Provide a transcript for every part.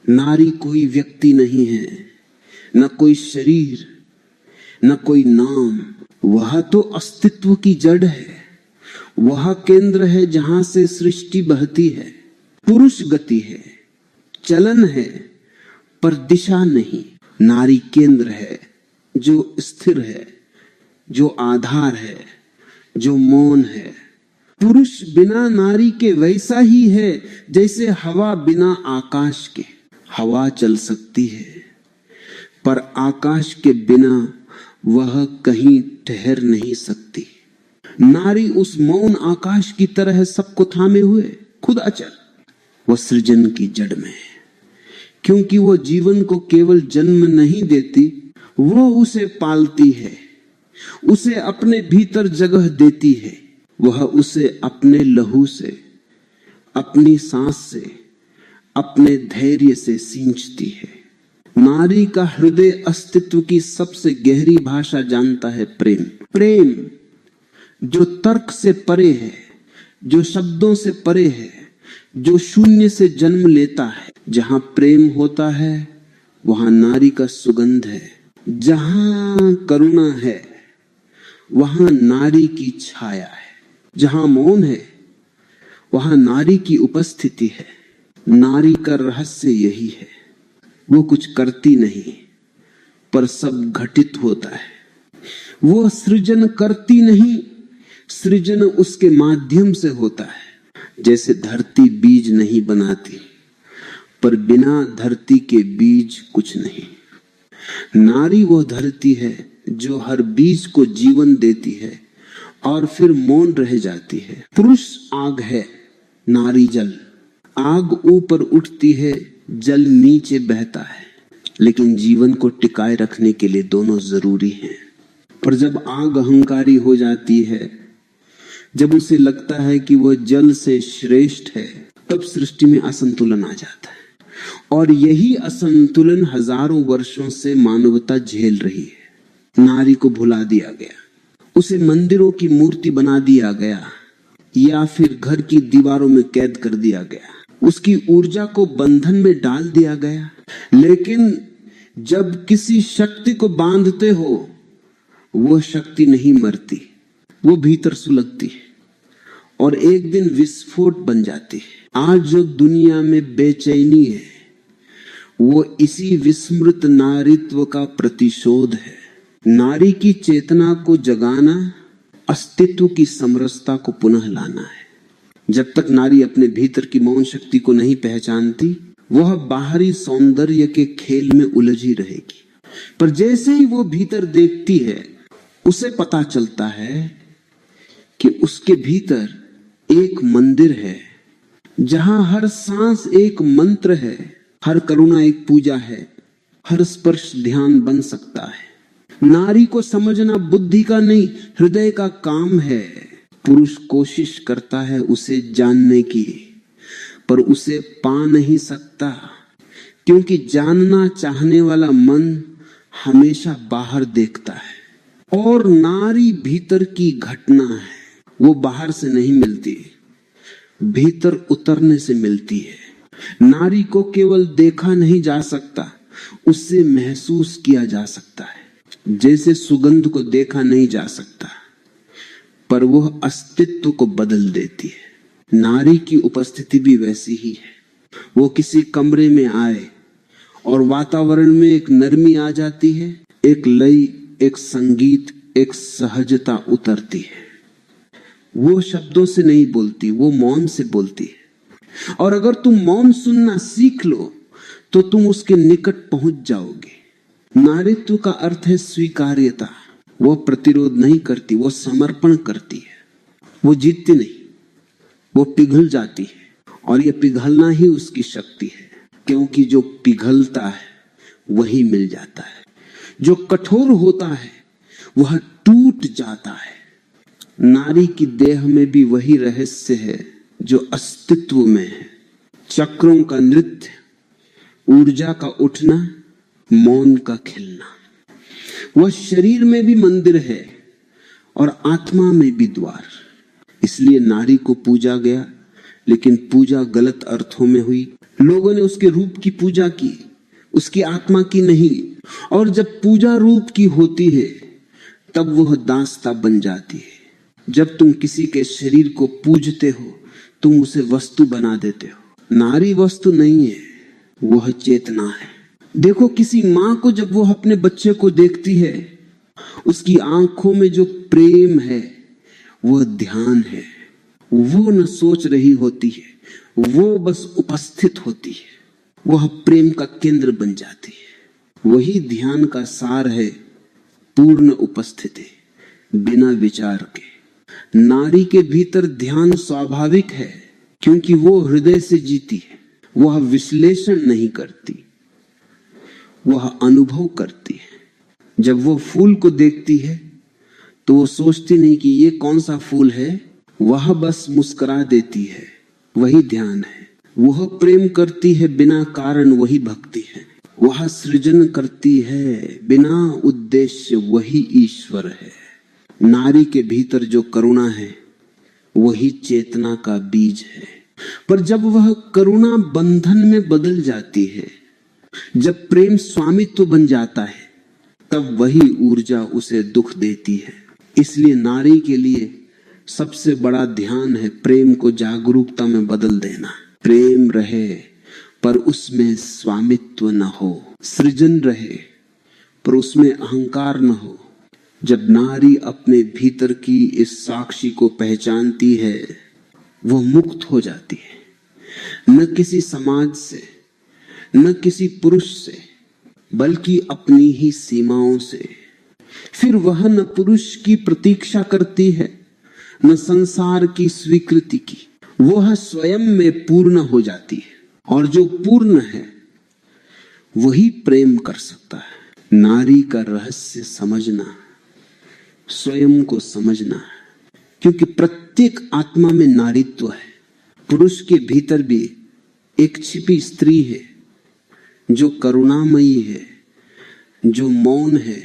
नारी कोई व्यक्ति नहीं है, न कोई शरीर, न कोई नाम। वह तो अस्तित्व की जड़ है, वह केंद्र है जहां से सृष्टि बहती है। पुरुष गति है, चलन है, पर दिशा नहीं। नारी केंद्र है जो स्थिर है, जो आधार है, जो मौन है। पुरुष बिना नारी के वैसा ही है जैसे हवा बिना आकाश के। हवा चल सकती है, पर आकाश के बिना वह कहीं ठहर नहीं सकती। नारी उस मौन आकाश की तरह सबको थामे हुए, खुद अचल। वह सृजन की जड़ में है, क्योंकि वह जीवन को केवल जन्म नहीं देती, वो उसे पालती है, उसे अपने भीतर जगह देती है। वह उसे अपने लहू से, अपनी सांस से, अपने धैर्य से सींचती है। नारी का हृदय अस्तित्व की सबसे गहरी भाषा जानता है, प्रेम। प्रेम जो तर्क से परे है, जो शब्दों से परे है, जो शून्य से जन्म लेता है। जहां प्रेम होता है वहां नारी का सुगंध है। जहां करुणा है वहां नारी की छाया है। जहां मौन है वहां नारी की उपस्थिति है। नारी का रहस्य यही है, वो कुछ करती नहीं, पर सब घटित होता है। वो सृजन करती नहीं, सृजन उसके माध्यम से होता है। जैसे धरती बीज नहीं बनाती, पर बिना धरती के बीज कुछ नहीं। नारी वो धरती है जो हर बीज को जीवन देती है और फिर मौन रह जाती है। पुरुष आग है, नारी जल। आग ऊपर उठती है, जल नीचे बहता है, लेकिन जीवन को टिकाए रखने के लिए दोनों जरूरी हैं। पर जब आग अहंकारी हो जाती है, जब उसे लगता है कि वह जल से श्रेष्ठ है, तब सृष्टि में असंतुलन आ जाता है। और यही असंतुलन हजारों वर्षों से मानवता झेल रही है। नारी को भुला दिया गया, उसे मंदिरों की मूर्ति बना दिया गया, या फिर घर की दीवारों में कैद कर दिया गया। उसकी ऊर्जा को बंधन में डाल दिया गया। लेकिन जब किसी शक्ति को बांधते हो, वह शक्ति नहीं मरती, वो भीतर सुलगती है और एक दिन विस्फोट बन जाती है। आज जो दुनिया में बेचैनी है, वो इसी विस्मृत नारीत्व का प्रतिशोध है। नारी की चेतना को जगाना, अस्तित्व की समरसता को पुनः लाना है। जब तक नारी अपने भीतर की मौन शक्ति को नहीं पहचानती, वह बाहरी सौंदर्य के खेल में उलझी रहेगी। पर जैसे ही वो भीतर देखती है, उसे पता चलता है कि उसके भीतर एक मंदिर है, जहां हर सांस एक मंत्र है, हर करुणा एक पूजा है, हर स्पर्श ध्यान बन सकता है। नारी को समझना बुद्धि का नहीं, हृदय का काम है। पुरुष कोशिश करता है उसे जानने की, पर उसे पा नहीं सकता, क्योंकि जानना चाहने वाला मन हमेशा बाहर देखता है। और नारी भीतर की घटना है, वो बाहर से नहीं मिलती, भीतर उतरने से मिलती है। नारी को केवल देखा नहीं जा सकता, उससे महसूस किया जा सकता है। जैसे सुगंध को देखा नहीं जा सकता, पर वह अस्तित्व को बदल देती है। नारी की उपस्थिति भी वैसी ही है। वो किसी कमरे में आए और वातावरण में एक नरमी आ जाती है, एक लय, एक संगीत, एक सहजता उतरती है। वो शब्दों से नहीं बोलती, वो मौन से बोलती है। और अगर तुम मौन सुनना सीख लो तो तुम उसके निकट पहुंच जाओगे। नारीत्व का अर्थ है स्वीकार्यता। वो प्रतिरोध नहीं करती, वो समर्पण करती है। वो जीतती नहीं, वो पिघल जाती है। और ये पिघलना ही उसकी शक्ति है, क्योंकि जो पिघलता है वही मिल जाता है। जो कठोर होता है वह टूट जाता है। नारी की देह में भी वही रहस्य है जो अस्तित्व में है। चक्रों का नृत्य, ऊर्जा का उठना, मौन का खिलना। वह शरीर में भी मंदिर है और आत्मा में भी द्वार। इसलिए नारी को पूजा गया, लेकिन पूजा गलत अर्थों में हुई। लोगों ने उसके रूप की पूजा की, उसकी आत्मा की नहीं। और जब पूजा रूप की होती है तब वह दासता बन जाती है। जब तुम किसी के शरीर को पूजते हो तुम उसे वस्तु बना देते हो। नारी वस्तु नहीं है, वह चेतना है। देखो किसी माँ को जब वो अपने बच्चे को देखती है, उसकी आंखों में जो प्रेम है वह ध्यान है। वो न सोच रही होती है, वो बस उपस्थित होती है, वह प्रेम का केंद्र बन जाती है। वही ध्यान का सार है, पूर्ण उपस्थिति बिना विचार के। नारी के भीतर ध्यान स्वाभाविक है क्योंकि वो हृदय से जीती है। वह विश्लेषण नहीं करती, वह अनुभव करती है। जब वो फूल को देखती है तो वो सोचती नहीं कि ये कौन सा फूल है, वह बस मुस्कुरा देती है। वही ध्यान है। वह प्रेम करती है बिना कारण, वही भक्ति है। वह सृजन करती है बिना उद्देश्य, वही ईश्वर है। नारी के भीतर जो करुणा है वही चेतना का बीज है। पर जब वह करुणा बंधन में बदल जाती है, जब प्रेम स्वामित्व बन जाता है, तब वही ऊर्जा उसे दुख देती है। इसलिए नारी के लिए सबसे बड़ा ध्यान है प्रेम को जागरूकता में बदल देना। प्रेम रहे पर उसमें स्वामित्व न हो, सृजन रहे पर उसमें अहंकार न हो। जब नारी अपने भीतर की इस साक्षी को पहचानती है, वो मुक्त हो जाती है। न किसी समाज से, न किसी पुरुष से, बल्कि अपनी ही सीमाओं से। फिर वह न पुरुष की प्रतीक्षा करती है, न संसार की स्वीकृति की। वह स्वयं में पूर्ण हो जाती है। और जो पूर्ण है वही प्रेम कर सकता है। नारी का रहस्य समझना, स्वयं को समझना, क्योंकि प्रत्येक आत्मा में नारीत्व है। पुरुष के भीतर भी एक छिपी स्त्री है जो करुणामयी है, जो मौन है,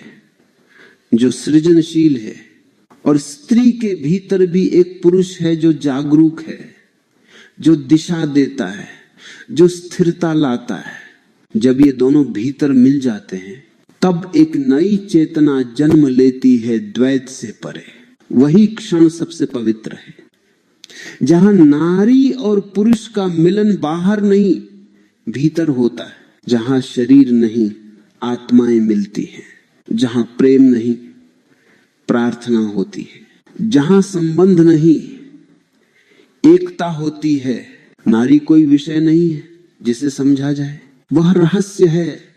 जो सृजनशील है। और स्त्री के भीतर भी एक पुरुष है जो जागरूक है, जो दिशा देता है, जो स्थिरता लाता है। जब ये दोनों भीतर मिल जाते हैं तब एक नई चेतना जन्म लेती है, द्वैत से परे। वही क्षण सबसे पवित्र है, जहां नारी और पुरुष का मिलन बाहर नहीं भीतर होता है, जहां शरीर नहीं आत्माएं मिलती हैं, जहां प्रेम नहीं प्रार्थना होती है, जहां संबंध नहीं एकता होती है। नारी कोई विषय नहीं है जिसे समझा जाए, वह रहस्य है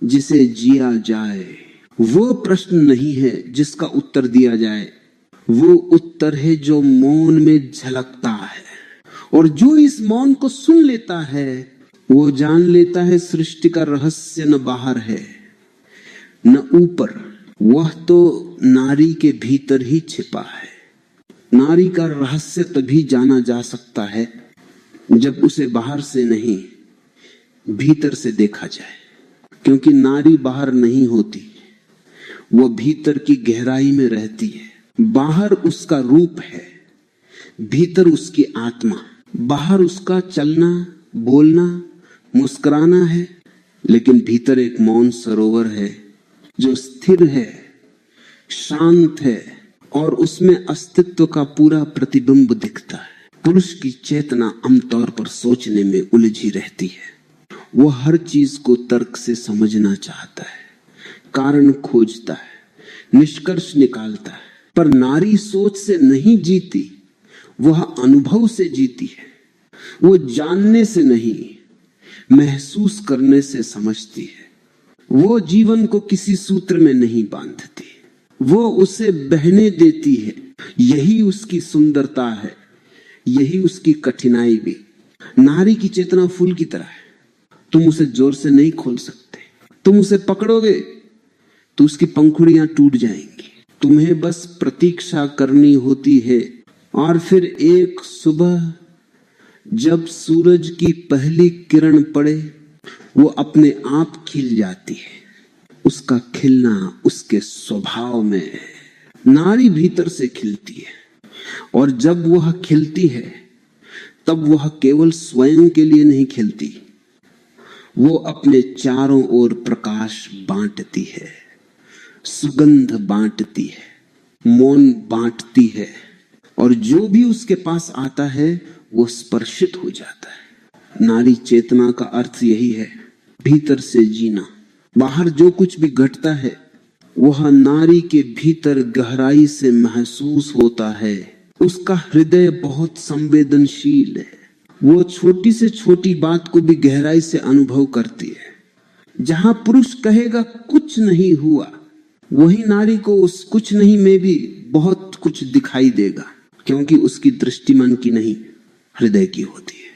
जिसे जिया जाए। वो प्रश्न नहीं है जिसका उत्तर दिया जाए, वो उत्तर है जो मौन में झलकता है। और जो इस मौन को सुन लेता है वो जान लेता है सृष्टि का रहस्य न बाहर है न ऊपर, वह तो नारी के भीतर ही छिपा है। नारी का रहस्य तभी जाना जा सकता है जब उसे बाहर से नहीं भीतर से देखा जाए। क्योंकि नारी बाहर नहीं होती, वो भीतर की गहराई में रहती है। बाहर उसका रूप है, भीतर उसकी आत्मा। बाहर उसका चलना, बोलना, मुस्कुराना है, लेकिन भीतर एक मौन सरोवर है जो स्थिर है, शांत है और उसमें अस्तित्व का पूरा प्रतिबिंब दिखता है। पुरुष की चेतना आमतौर पर सोचने में उलझी रहती है। वो हर चीज को तर्क से समझना चाहता है, कारण खोजता है, निष्कर्ष निकालता है। पर नारी सोच से नहीं जीती, वह अनुभव से जीती है। वो जानने से नहीं, महसूस करने से समझती है। वो जीवन को किसी सूत्र में नहीं बांधती, वो उसे बहने देती है। यही उसकी सुंदरता है, यही उसकी कठिनाई भी। नारी की चेतना फूल की तरह है, तुम उसे जोर से नहीं खोल सकते। तुम उसे पकड़ोगे तो उसकी पंखुड़ियां टूट जाएंगी। तुम्हें बस प्रतीक्षा करनी होती है। और फिर एक सुबह जब सूरज की पहली किरण पड़े, वो अपने आप खिल जाती है। उसका खिलना उसके स्वभाव में है। नारी भीतर से खिलती है और जब वह खिलती है तब वह केवल स्वयं के लिए नहीं खिलती, वो अपने चारों ओर प्रकाश बांटती है, सुगंध बांटती है, मौन बांटती है, और जो भी उसके पास आता है वो स्पर्शित हो जाता है। नारी चेतना का अर्थ यही है, भीतर से जीना। बाहर जो कुछ भी घटता है वह नारी के भीतर गहराई से महसूस होता है। उसका हृदय बहुत संवेदनशील है, वो छोटी से छोटी बात को भी गहराई से अनुभव करती है। जहां पुरुष कहेगा कुछ नहीं हुआ, वही नारी को उस कुछ नहीं में भी बहुत कुछ दिखाई देगा, क्योंकि उसकी दृष्टि मन की नहीं, हृदय की होती है।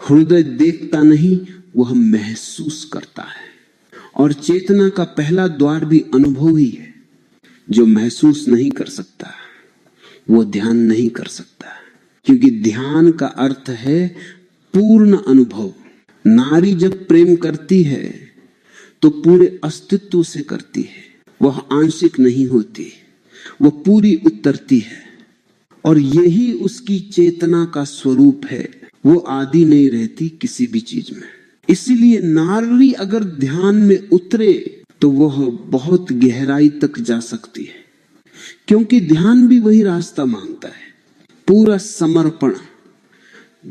हृदय देखता नहीं, वह महसूस करता है। और चेतना का पहला द्वार भी अनुभव ही है। जो महसूस नहीं कर सकता वो ध्यान नहीं कर सकता, क्योंकि ध्यान का अर्थ है पूर्ण अनुभव। नारी जब प्रेम करती है तो पूरे अस्तित्व से करती है, वह आंशिक नहीं होती, वह पूरी उतरती है। और यही उसकी चेतना का स्वरूप है, वो आदि नहीं रहती किसी भी चीज में। इसीलिए नारी अगर ध्यान में उतरे तो वह बहुत गहराई तक जा सकती है, क्योंकि ध्यान भी वही रास्ता मांगता है, पूरा समर्पण,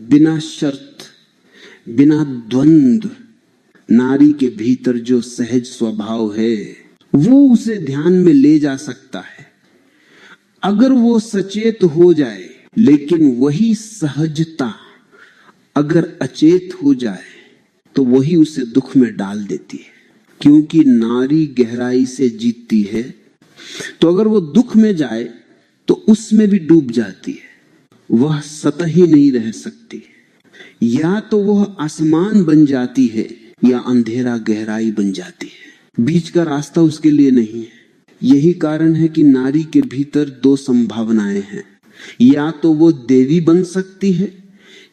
बिना शर्त, बिना द्वंद्व। नारी के भीतर जो सहज स्वभाव है वो उसे ध्यान में ले जा सकता है, अगर वो सचेत हो जाए। लेकिन वही सहजता अगर अचेत हो जाए तो वही उसे दुख में डाल देती है, क्योंकि नारी गहराई से जीतती है। तो अगर वो दुख में जाए तो उसमें भी डूब जाती है, वह सतह ही नहीं रह सकती। या तो वह आसमान बन जाती है या अंधेरा गहराई बन जाती है, बीच का रास्ता उसके लिए नहीं है। यही कारण है कि नारी के भीतर दो संभावनाएं हैं, या तो वो देवी बन सकती है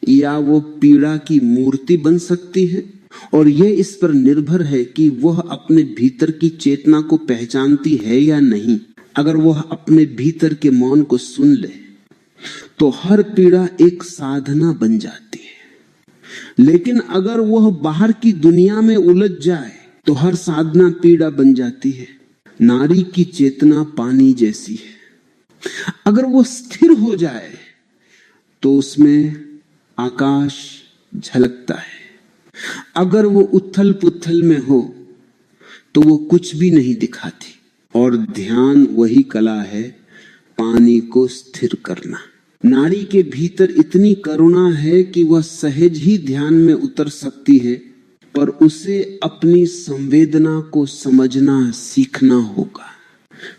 या वो पीड़ा की मूर्ति बन सकती है। और यह इस पर निर्भर है कि वह अपने भीतर की चेतना को पहचानती है या नहीं। अगर वह अपने भीतर के मौन को सुन ले तो हर पीड़ा एक साधना बन जाती है। लेकिन अगर वह बाहर की दुनिया में उलझ जाए तो हर साधना पीड़ा बन जाती है। नारी की चेतना पानी जैसी है, अगर वो स्थिर हो जाए तो उसमें आकाश झलकता है। अगर वो उथल पुथल में हो तो वो कुछ भी नहीं दिखाती। और ध्यान वही कला है, पानी को स्थिर करना। नारी के भीतर इतनी करुणा है कि वह सहज ही ध्यान में उतर सकती है, पर उसे अपनी संवेदना को समझना सीखना होगा।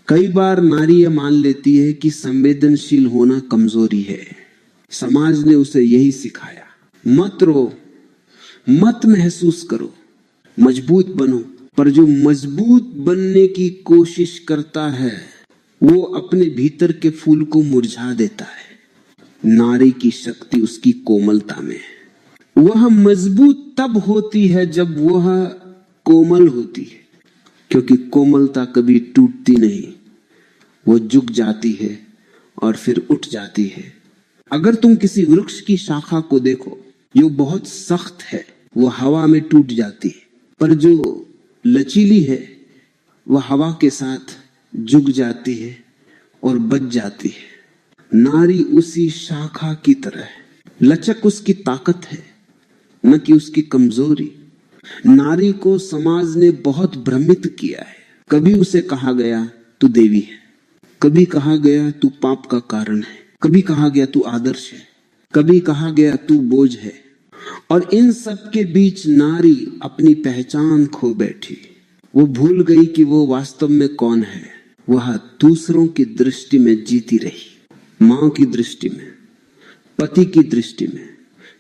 कई बार नारी यह मान लेती है कि संवेदनशील होना कमजोरी है। समाज ने उसे यही सिखाया, मत रो, मत महसूस करो, मजबूत बनो। पर जो मजबूत बनने की कोशिश करता है वो अपने भीतर के फूल को मुरझा देता है। नारी की शक्ति उसकी कोमलता में है। वह मजबूत तब होती है जब वह कोमल होती है, क्योंकि कोमलता कभी टूटती नहीं, वो झुक जाती है और फिर उठ जाती है। अगर तुम किसी वृक्ष की शाखा को देखो जो बहुत सख्त है, वो हवा में टूट जाती है, पर जो लचीली है वह हवा के साथ झुक जाती है और बच जाती है। नारी उसी शाखा की तरह है, लचक उसकी ताकत है, न कि उसकी कमजोरी। नारी को समाज ने बहुत भ्रमित किया है। कभी उसे कहा गया तू देवी है, कभी कहा गया तू पाप का कारण है, कभी कहा गया तू आदर्श है, कभी कहा गया तू बोझ है। और इन सब के बीच नारी अपनी पहचान खो बैठी। वो भूल गई कि वो वास्तव में कौन है। वह दूसरों की दृष्टि में जीती रही, मां की दृष्टि में, पति की दृष्टि में,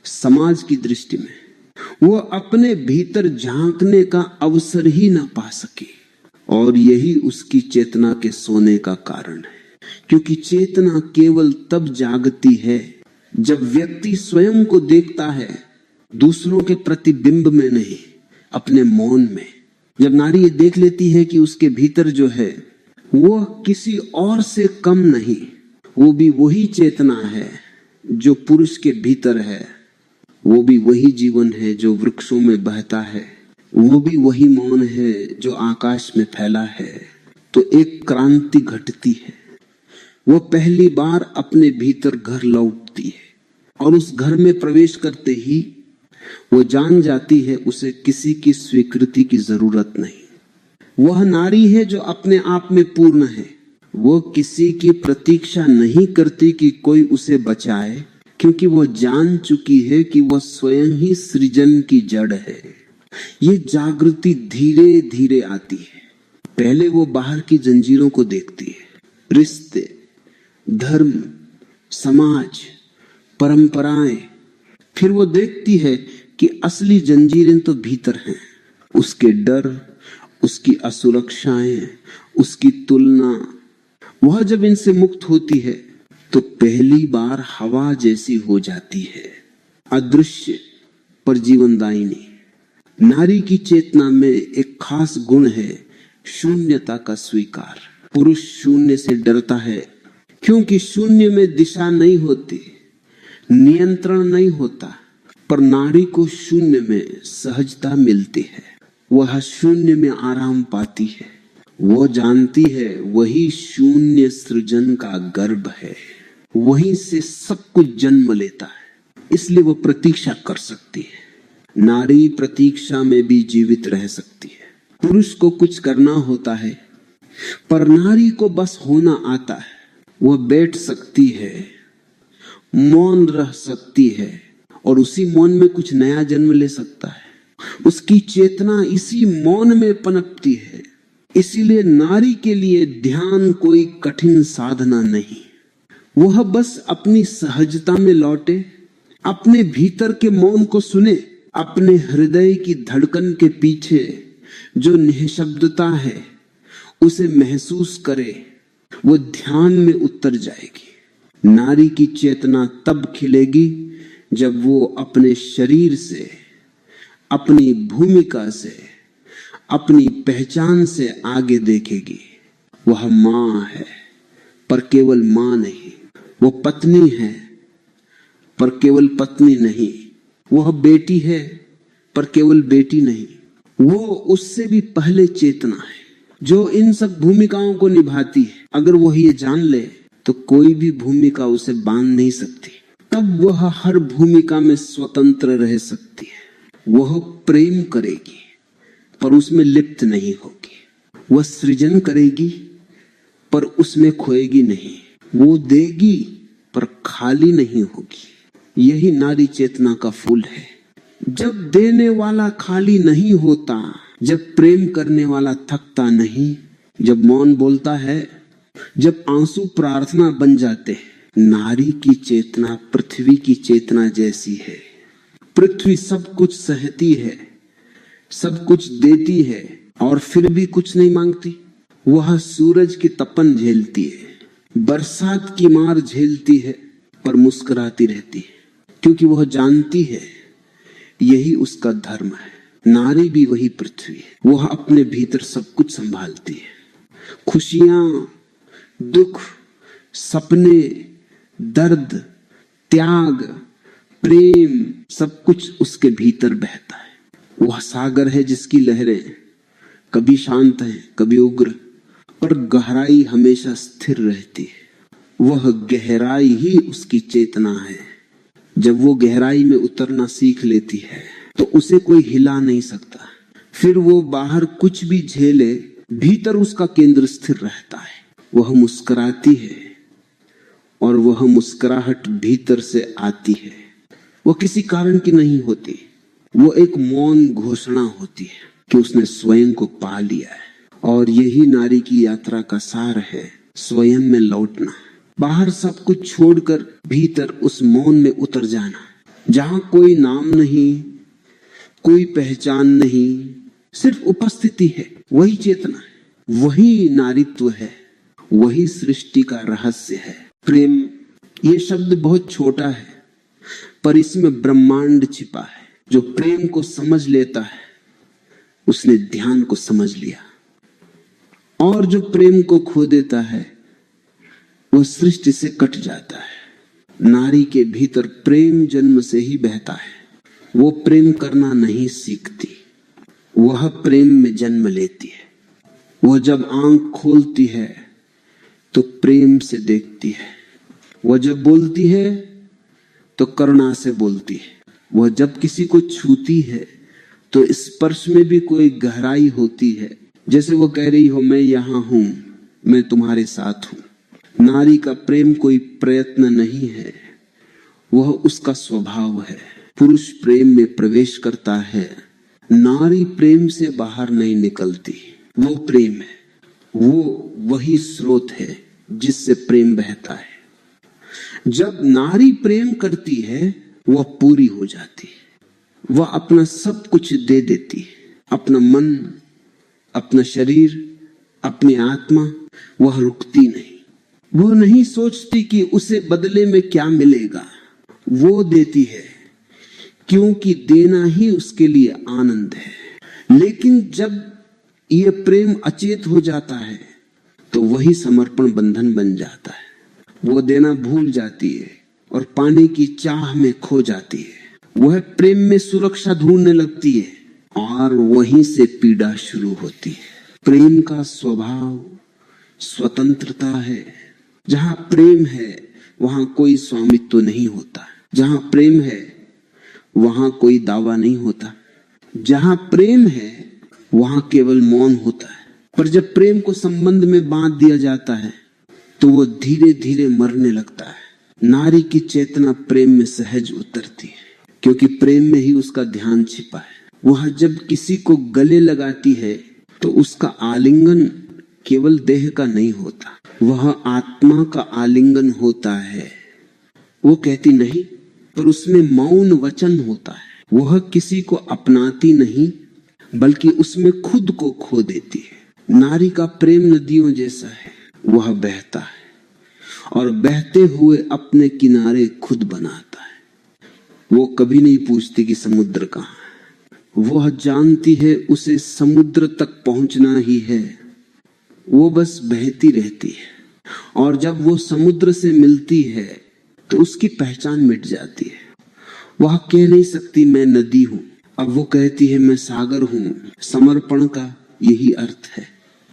समाज की दृष्टि में। वो अपने भीतर झांकने का अवसर ही ना पा सकी। और यही उसकी चेतना के सोने का कारण है, क्योंकि चेतना केवल तब जागती है जब व्यक्ति स्वयं को देखता है, दूसरों के प्रतिबिंब में नहीं, अपने मौन में। जब नारी ये देख लेती है कि उसके भीतर जो है वो किसी और से कम नहीं, वो भी वही चेतना है जो पुरुष के भीतर है, वो भी वही जीवन है जो वृक्षों में बहता है, वो भी वही मौन है जो आकाश में फैला है। तो एक क्रांति घटती है, वो पहली बार अपने भीतर घर लौटती है और उस घर में प्रवेश करते ही वो जान जाती है उसे किसी की स्वीकृति की जरूरत नहीं। वह नारी है जो अपने आप में पूर्ण है। वो किसी की प्रतीक्षा नहीं करती कि कोई उसे बचाए, क्योंकि वो जान चुकी है कि वह स्वयं ही सृजन की जड़ है। ये जागृति धीरे धीरे आती है। पहले वो बाहर की जंजीरों को देखती है, रिश्ते, धर्म, समाज, परंपराएं। फिर वो देखती है कि असली जंजीरें तो भीतर हैं। उसके डर, उसकी असुरक्षाएं, उसकी तुलना। वह जब इनसे मुक्त होती है तो पहली बार हवा जैसी हो जाती है, अदृश्य पर जीवनदायिनी। नारी की चेतना में एक खास गुण है, शून्यता का स्वीकार। पुरुष शून्य से डरता है क्योंकि शून्य में दिशा नहीं होती, नियंत्रण नहीं होता। पर नारी को शून्य में सहजता मिलती है, वह शून्य में आराम पाती है। वो जानती है वही शून्य सृजन का गर्भ है, वहीं से सब कुछ जन्म लेता है। इसलिए वो प्रतीक्षा कर सकती है। नारी प्रतीक्षा में भी जीवित रह सकती है। पुरुष को कुछ करना होता है, पर नारी को बस होना आता है। वह बैठ सकती है, मौन रह सकती है और उसी मौन में कुछ नया जन्म ले सकता है। उसकी चेतना इसी मौन में पनपती है। इसीलिए नारी के लिए ध्यान कोई कठिन साधना नहीं। वह बस अपनी सहजता में लौटे, अपने भीतर के मौन को सुने, अपने हृदय की धड़कन के पीछे जो निःशब्दता है उसे महसूस करे। वो ध्यान में उतर जाएगी। नारी की चेतना तब खिलेगी जब वो अपने शरीर से, अपनी भूमिका से, अपनी पहचान से आगे देखेगी। वह मां है पर केवल मां नहीं, वो पत्नी है पर केवल पत्नी नहीं, वह बेटी है पर केवल बेटी नहीं। वो उससे भी पहले चेतना है जो इन सब भूमिकाओं को निभाती है। अगर वह ये जान ले तो कोई भी भूमिका उसे बांध नहीं सकती। तब वह हर भूमिका में स्वतंत्र रह सकती है। वह प्रेम करेगी पर उसमें लिप्त नहीं होगी। वह सृजन करेगी पर उसमें खोएगी नहीं। वो देगी पर खाली नहीं होगी। यही नारी चेतना का फूल है। जब देने वाला खाली नहीं होता, जब प्रेम करने वाला थकता नहीं, जब मौन बोलता है, जब आंसू प्रार्थना बन जाते हैं। नारी की चेतना पृथ्वी की चेतना जैसी है। पृथ्वी सब कुछ सहती है, सब कुछ देती है और फिर भी कुछ नहीं मांगती। वह सूरज की तपन झेलती है, बरसात की मार झेलती है, पर मुस्कुराती रहती है, क्योंकि वह जानती है यही उसका धर्म है। नारी भी वही पृथ्वी है। वह अपने भीतर सब कुछ संभालती है। खुशियां, दुख, सपने, दर्द, त्याग, प्रेम, सब कुछ उसके भीतर बहता है। वह सागर है जिसकी लहरें कभी शांत हैं, कभी उग्र, पर गहराई हमेशा स्थिर रहती है। वह गहराई ही उसकी चेतना है। जब वो गहराई में उतरना सीख लेती है तो उसे कोई हिला नहीं सकता। फिर वो बाहर कुछ भी झेले, भीतर उसका केंद्र स्थिर रहता है। वह मुस्कुराती है और वह मुस्कुराहट भीतर से आती है। वो किसी कारण की नहीं होती। वो एक मौन घोषणा होती है कि उसने स्वयं को पा लिया है। और यही नारी की यात्रा का सार है, स्वयं में लौटना। बाहर सब कुछ छोड़कर भीतर उस मौन में उतर जाना, जहां कोई नाम नहीं, कोई पहचान नहीं, सिर्फ उपस्थिति है। वही चेतना है, वही नारीत्व है, वही सृष्टि का रहस्य है। प्रेम, ये शब्द बहुत छोटा है पर इसमें ब्रह्मांड छिपा है। जो प्रेम को समझ लेता है उसने ध्यान को समझ लिया, और जो प्रेम को खो देता है वह सृष्टि से कट जाता है। नारी के भीतर प्रेम जन्म से ही बहता है। वो प्रेम करना नहीं सीखती, वह प्रेम में जन्म लेती है। वह जब आंख खोलती है तो प्रेम से देखती है। वह जब बोलती है तो करुणा से बोलती है। वह जब किसी को छूती है तो स्पर्श में भी कोई गहराई होती है, जैसे वो कह रही हो मैं यहां हूं, मैं तुम्हारे साथ हूं। नारी का प्रेम कोई प्रयत्न नहीं है, वह उसका स्वभाव है। पुरुष प्रेम में प्रवेश करता है, नारी प्रेम से बाहर नहीं निकलती। वो प्रेम है, वो वही स्रोत है जिससे प्रेम बहता है। जब नारी प्रेम करती है वह पूरी हो जाती है। वह अपना सब कुछ दे देती है, अपना मन, अपना शरीर, अपनी आत्मा। वह रुकती नहीं। वह नहीं सोचती कि उसे बदले में क्या मिलेगा। वो देती है क्योंकि देना ही उसके लिए आनंद है। लेकिन जब यह प्रेम अचेत हो जाता है तो वही समर्पण बंधन बन जाता है। वो देना भूल जाती है और पाने की चाह में खो जाती है। वह प्रेम में सुरक्षा ढूंढने लगती है और वहीं से पीड़ा शुरू होती है। प्रेम का स्वभाव स्वतंत्रता है। जहां प्रेम है वहां कोई स्वामित्व नहीं होता। जहां प्रेम है वहां कोई दावा नहीं होता। जहां प्रेम है वहां केवल मौन होता है। पर जब प्रेम को संबंध में बांध दिया जाता है तो वो धीरे धीरे मरने लगता है। नारी की चेतना प्रेम में सहज उतरती है क्योंकि प्रेम में ही उसका ध्यान छिपा है। वह जब किसी को गले लगाती है तो उसका आलिंगन केवल देह का नहीं होता, वह आत्मा का आलिंगन होता है। वो कहती नहीं, पर उसमें मौन वचन होता है। वह किसी को अपनाती नहीं बल्कि उसमें खुद को खो देती है। नारी का प्रेम नदियों जैसा है, वह बहता है और बहते हुए अपने किनारे खुद बनाता है। वो कभी नहीं पूछती कि समुद्र कहाँ है। वह जानती है उसे समुद्र तक पहुंचना ही है। वो बस बहती रहती है और जब वो समुद्र से मिलती है तो उसकी पहचान मिट जाती है। वह कह नहीं सकती मैं नदी हूं, अब वो कहती है मैं सागर हूं। समर्पण का यही अर्थ है,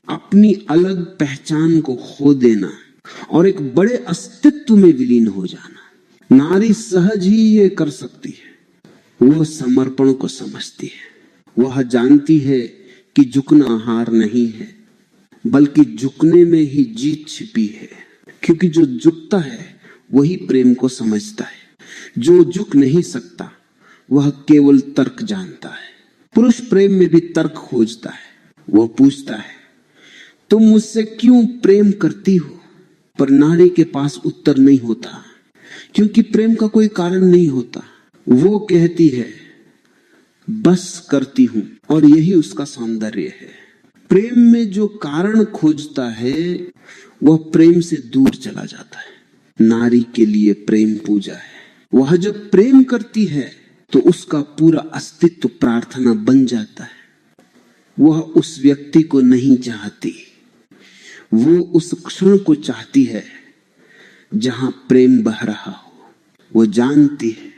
अपनी अलग पहचान को खो देना और एक बड़े अस्तित्व में विलीन हो जाना। नारी सहज ही ये कर सकती है। वो समर्पण को समझती है। वह जानती है कि झुकना हार नहीं है बल्कि झुकने में ही जीत छिपी है। क्योंकि जो झुकता है वही प्रेम को समझता है। जो झुक नहीं सकता वह केवल तर्क जानता है। पुरुष प्रेम में भी तर्क खोजता है। वह पूछता है तुम मुझसे क्यों प्रेम करती हो, पर नारी के पास उत्तर नहीं होता क्योंकि प्रेम का कोई कारण नहीं होता। वो कहती है बस करती हूं, और यही उसका सौंदर्य है। प्रेम में जो कारण खोजता है वह प्रेम से दूर चला जाता है। नारी के लिए प्रेम पूजा है। वह जब प्रेम करती है तो उसका पूरा अस्तित्व प्रार्थना बन जाता है। वह उस व्यक्ति को नहीं चाहती, वो उस क्षण को चाहती है जहां प्रेम बह रहा हो। वो जानती है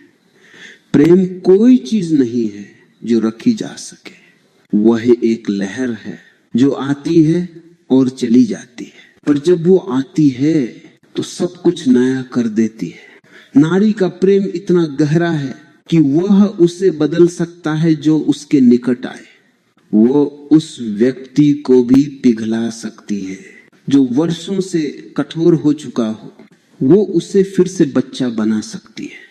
प्रेम कोई चीज नहीं है जो रखी जा सके। वह एक लहर है जो आती है और चली जाती है, पर जब वो आती है तो सब कुछ नया कर देती है। नारी का प्रेम इतना गहरा है कि वह उसे बदल सकता है जो उसके निकट आए। वो उस व्यक्ति को भी पिघला सकती है जो वर्षों से कठोर हो चुका हो। वो उसे फिर से बच्चा बना सकती है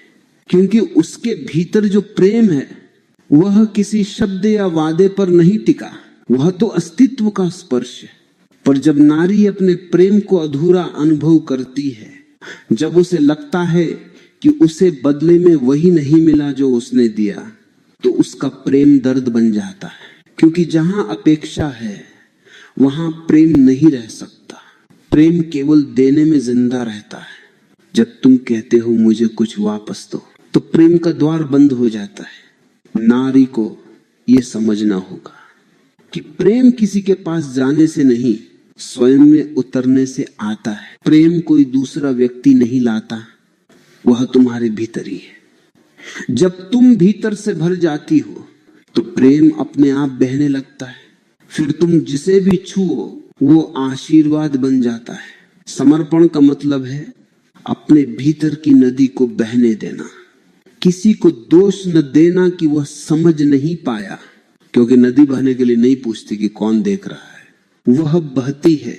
क्योंकि उसके भीतर जो प्रेम है वह किसी शब्द या वादे पर नहीं टिका, वह तो अस्तित्व का स्पर्श है। पर जब नारी अपने प्रेम को अधूरा अनुभव करती है, जब उसे लगता है कि उसे बदले में वही नहीं मिला जो उसने दिया, तो उसका प्रेम दर्द बन जाता है। क्योंकि जहां अपेक्षा है वहां प्रेम नहीं रह सकता। प्रेम केवल देने में जिंदा रहता है। जब तुम कहते हो मुझे कुछ वापस दो, तो प्रेम का द्वार बंद हो जाता है। नारी को यह समझना होगा कि प्रेम किसी के पास जाने से नहीं, स्वयं में उतरने से आता है। प्रेम कोई दूसरा व्यक्ति नहीं लाता, वह तुम्हारे भीतर ही है। जब तुम भीतर से भर जाती हो तो प्रेम अपने आप बहने लगता है। फिर तुम जिसे भी छुओ वो आशीर्वाद बन जाता है। समर्पण का मतलब है अपने भीतर की नदी को बहने देना। किसी को दोष न देना कि वह समझ नहीं पाया, क्योंकि नदी बहने के लिए नहीं पूछती कि कौन देख रहा है। वह बहती है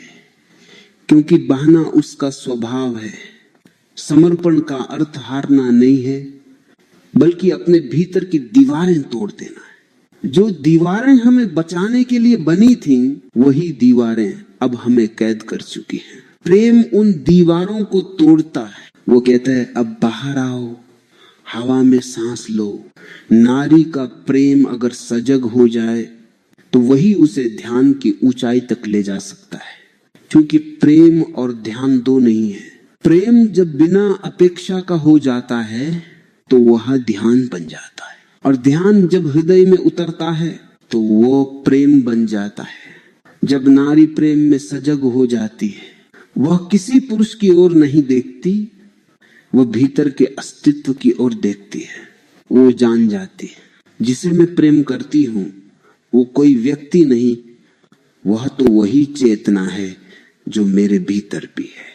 क्योंकि बहना उसका स्वभाव है। समर्पण का अर्थ हारना नहीं है, बल्कि अपने भीतर की दीवारें तोड़ देना है। जो दीवारें हमें बचाने के लिए बनी थीं, वही दीवारें अब हमें कैद कर चुकी हैं। प्रेम उन दीवारों को तोड़ता है। वो कहता है अब बाहर आओ, हवा में सांस लो। नारी का प्रेम अगर सजग हो जाए तो वही उसे ध्यान की ऊंचाई तक ले जा सकता है, क्योंकि प्रेम और ध्यान दो नहीं है। प्रेम जब बिना अपेक्षा का हो जाता है तो वह ध्यान बन जाता है, और ध्यान जब हृदय में उतरता है तो वो प्रेम बन जाता है। जब नारी प्रेम में सजग हो जाती है, वह किसी पुरुष की ओर नहीं देखती, वह भीतर के अस्तित्व की ओर देखती है। वो जान जाती है जिसे मैं प्रेम करती हूं वो कोई व्यक्ति नहीं, वह तो वही चेतना है जो मेरे भीतर भी है।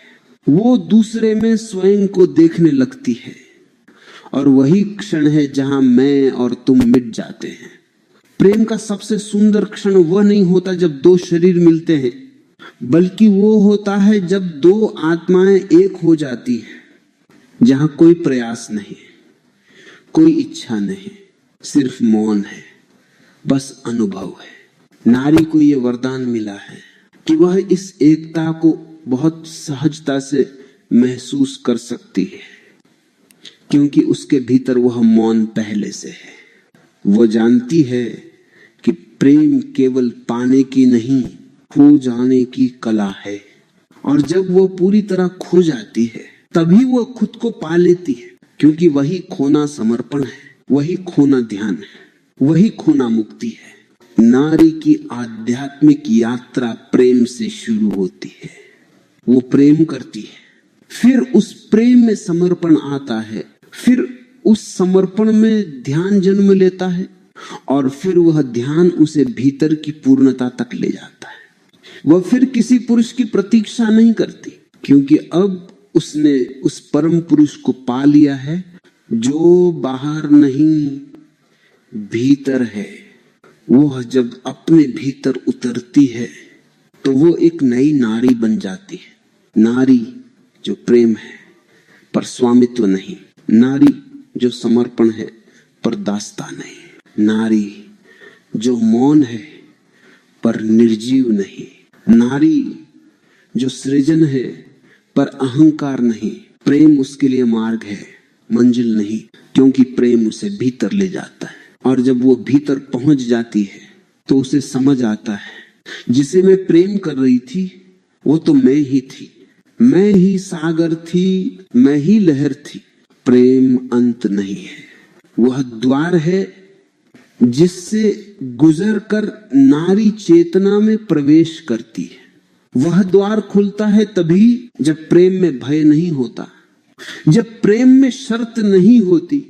वो दूसरे में स्वयं को देखने लगती है, और वही क्षण है जहां मैं और तुम मिट जाते हैं। प्रेम का सबसे सुंदर क्षण वह नहीं होता जब दो शरीर मिलते हैं, बल्कि वो होता है जब दो आत्माएं एक हो जाती हैं, जहां कोई प्रयास नहीं, कोई इच्छा नहीं, सिर्फ मौन है, बस अनुभव है। नारी को यह वरदान मिला है कि वह इस एकता को बहुत सहजता से महसूस कर सकती है, क्योंकि उसके भीतर वह मौन पहले से है। वो जानती है कि प्रेम केवल पाने की नहीं, खो जाने की कला है, और जब वो पूरी तरह खो जाती है तभी वो खुद को पा लेती है, क्योंकि वही खोना समर्पण है, वही खोना ध्यान है, वही खोना मुक्ति है। नारी की आध्यात्मिक यात्रा प्रेम से शुरू होती है। वो प्रेम करती है, फिर उस प्रेम में समर्पण आता है, फिर उस समर्पण में ध्यान जन्म लेता है, और फिर वह ध्यान उसे भीतर की पूर्णता तक ले जाता है। वह फिर किसी पुरुष की प्रतीक्षा नहीं करती, क्योंकि अब उसने उस परम पुरुष को पा लिया है जो बाहर नहीं भीतर है। वह जब अपने भीतर उतरती है तो वो एक नई नारी बन जाती है। नारी जो प्रेम है पर स्वामित्व नहीं, नारी जो समर्पण है पर दास्ता नहीं, नारी जो मौन है पर निर्जीव नहीं, नारी जो सृजन है पर अहंकार नहीं। प्रेम उसके लिए मार्ग है, मंजिल नहीं, क्योंकि प्रेम उसे भीतर ले जाता है। और जब वो भीतर पहुंच जाती है तो उसे समझ आता है जिसे मैं प्रेम कर रही थी वो तो मैं ही थी, मैं ही सागर थी, मैं ही लहर थी। प्रेम अंत नहीं है, वह द्वार है जिससे गुजर कर नारी चेतना में प्रवेश करती है। वह द्वार खुलता है तभी जब प्रेम में भय नहीं होता, जब प्रेम में शर्त नहीं होती,